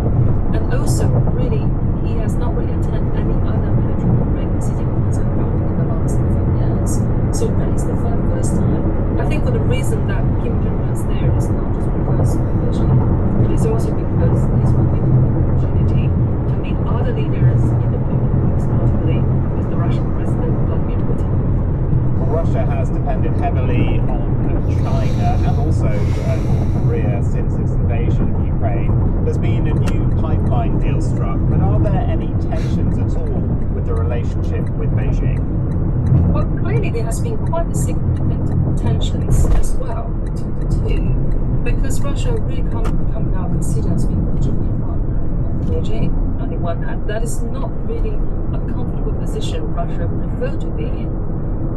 And also, really, he has not really attended any other military parade Xi Jinping has held in the last 5 years. So that is the first time. I think for the reason that Kim Jong-un is there is not just because of Beijing, but it's also because this will give him an opportunity to meet other leaders in the global, especially with the Russian President Vladimir Putin. Well, Russia has depended heavily on China and also North Korea since its invasion of Ukraine. There's been a new pipeline deal struck, but are there any tensions at all with the relationship with Beijing? Well, clearly there has been quite a significant tensions as well between the two, because Russia really come now considered as being a genuine partner of Beijing. On the one hand, that is not really a comfortable position Russia would prefer to be in.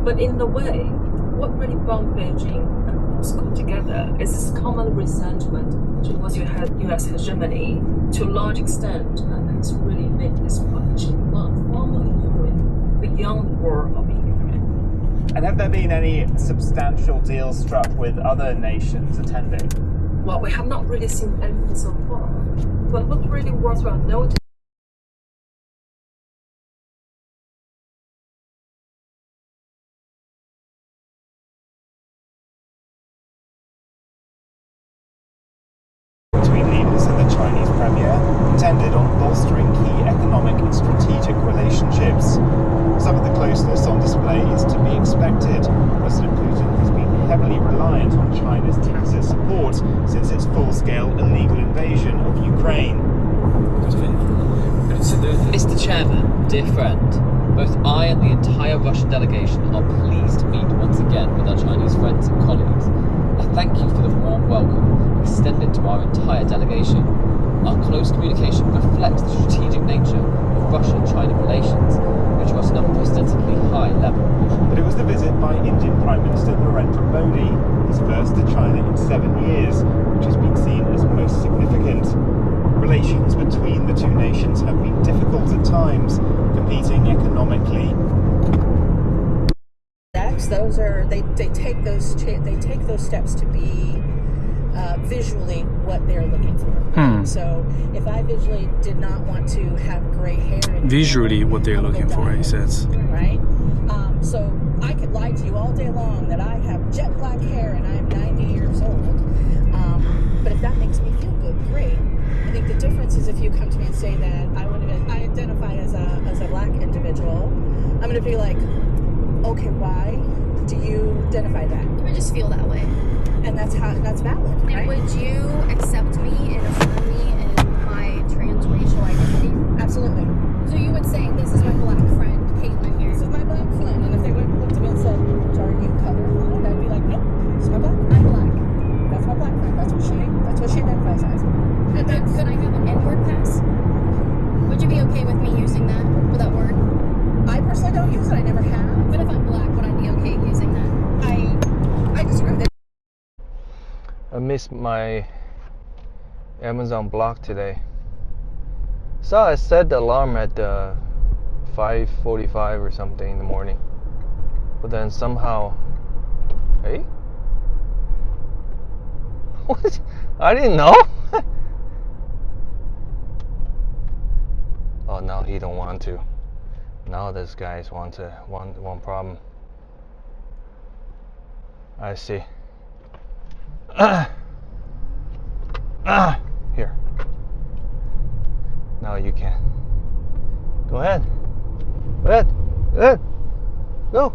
But in a way, what really bound Beijing and Moscow together is this common resentment towards U.S. hegemony to a large extent, and has really made this partnership not formally enduring beyond the war of Ukraine. And have there been any substantial deals struck with other nations attending? Well, we have not really seen anything so far. But what really worthwhile noting Between leaders and the Chinese premier intended on bolstering key economic and strategic relationships. Some of the closeness on display is to be expected. President Putin has been heavily reliant on China's tacit support since its full-scale illegal invasion of Ukraine. Mr. Chairman, dear friend, both I and the entire Russian delegation are pleased to meet once again with our Chinese friends and colleagues. I thank you for the warm welcome extended to our entire delegation. Our close communication reflects the strategic nature of Russian-China relations, which are at an unprecedentedly high level. But it was the visit by Indian Prime Minister Narendra Modi, his first to China in 7 years, which has been seen as most significant. Relations between the two nations have been difficult at times, competing economically. Those are they take those steps to be visually what they're looking for. So if I visually did not want to have gray hair, visually what they're looking for, he says. Right. So I could lie to you all day long that I have jet black hair and I'm 90 years old. But if that makes me feel good, great. I think the difference is if you come to me and say that I identify as a black individual, I'm going to be like, okay, why do you identify that? I just feel that way. And that's valid, right? And would you accept me and affirm me in my transracial identity? Absolutely. So you would say, this is my black friend, Caitlin here. This is my black friend. And if they looked at me and said, are you colorblind? I'd be like, nope, it's my black friend. I'm black. That's my black friend. That's what she identifies as. Could I have an N-word pass? Would you be okay with me using that, for that word? I personally don't use it. I never have. But if I'm black, would I be okay using that? I disagree with it. I missed my Amazon block today. So I set the alarm at 5:45 or something in the morning. But then somehow, hey? What? I didn't know. Oh, now he don't want to. Now this guy's one problem. I see. Here. Now you can. Go ahead. Go ahead. Go ahead. Go.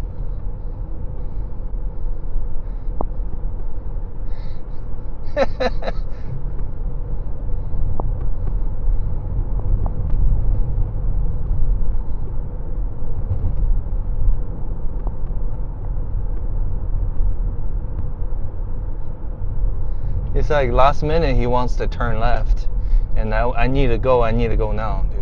It's like last minute he wants to turn left, and now I need to go now, dude.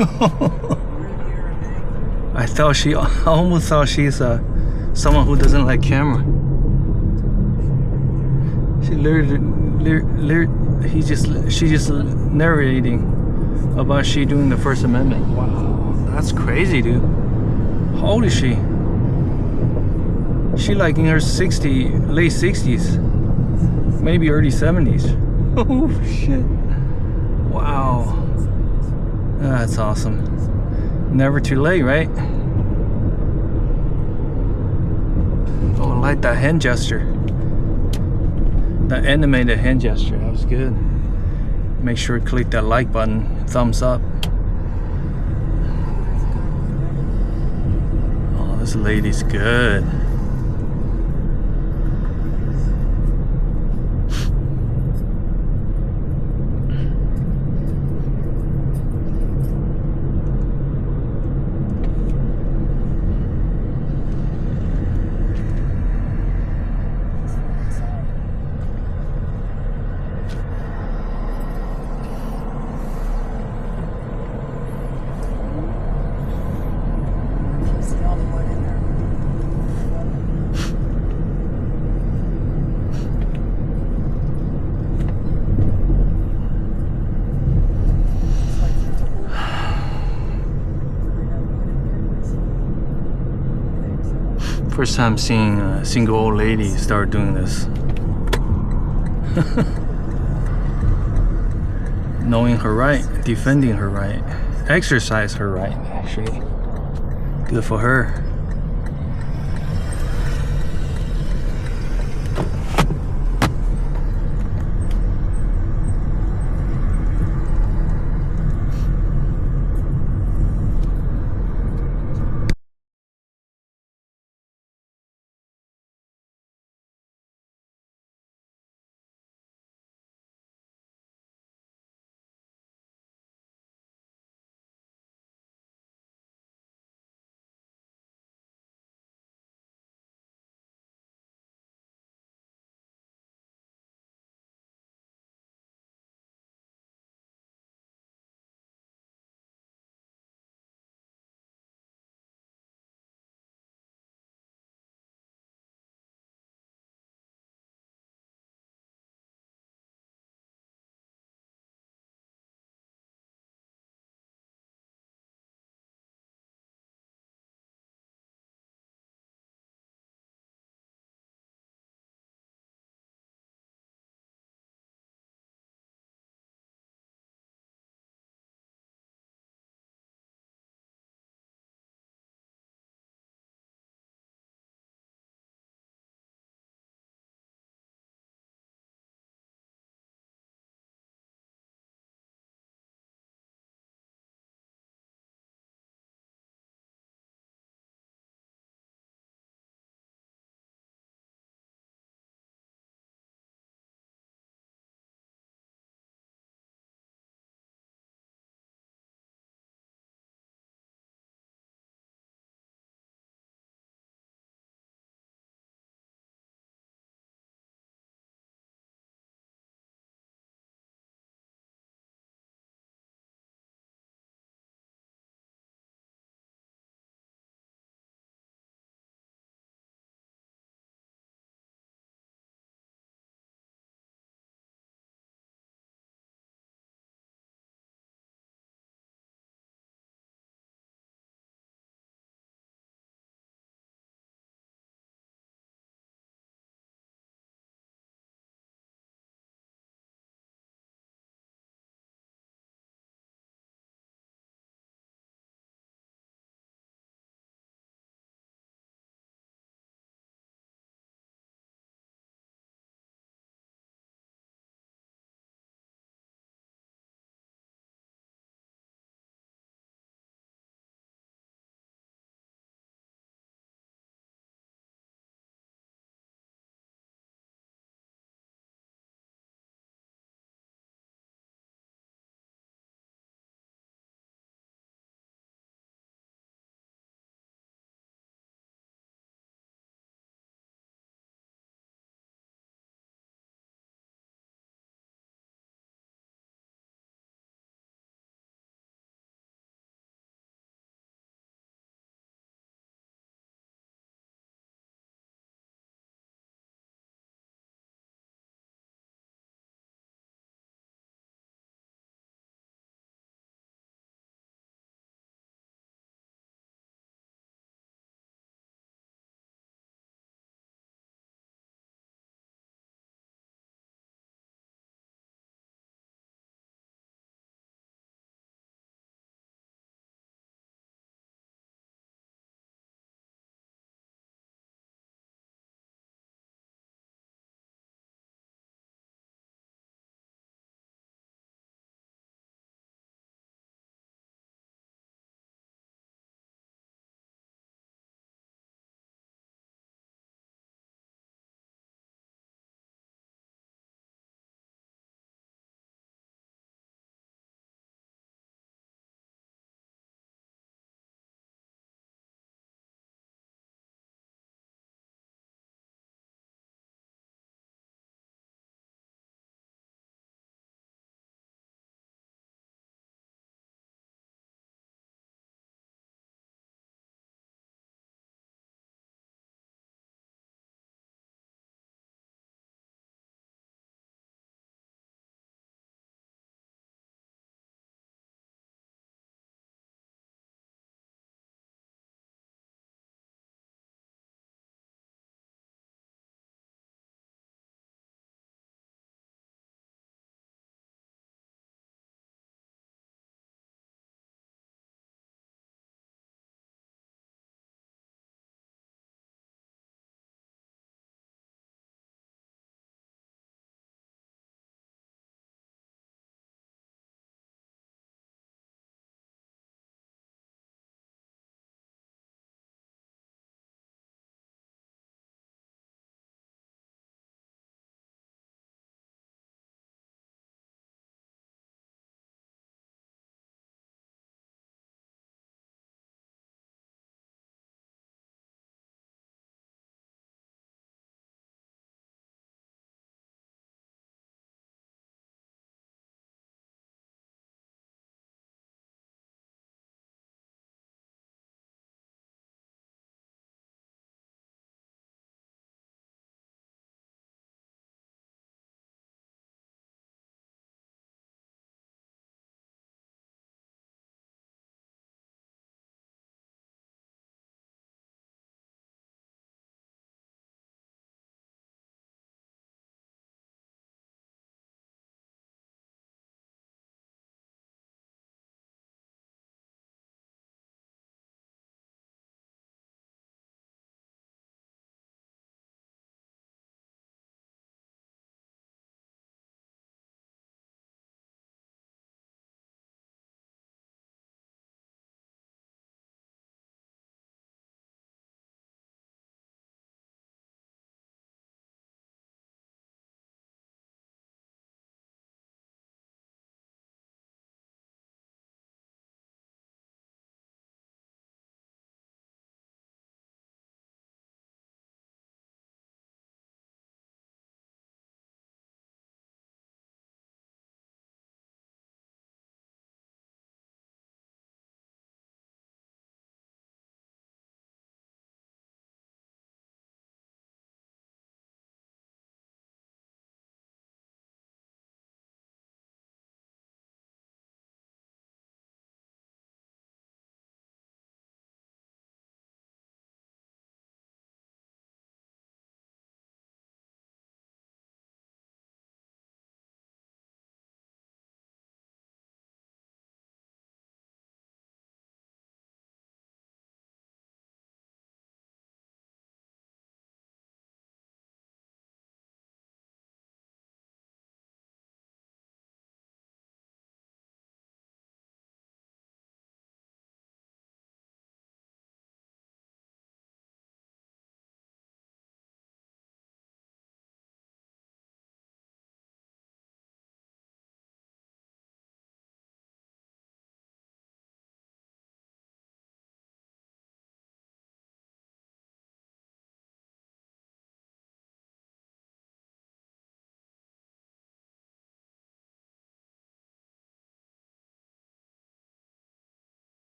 I almost thought she's someone who doesn't like camera. She she's just narrating about she doing the First Amendment. Wow, that's crazy, dude. How old is she? She like in her late 60s, maybe early 70s. Oh shit! Wow, that's awesome. Never too late, right? Oh, I like that hand gesture. That animated hand gesture, that was good. Make sure to click that like button, thumbs up. Oh, this lady's good. First time seeing a single old lady start doing this. Knowing her right, defending her right, exercise her right, actually. Good for her.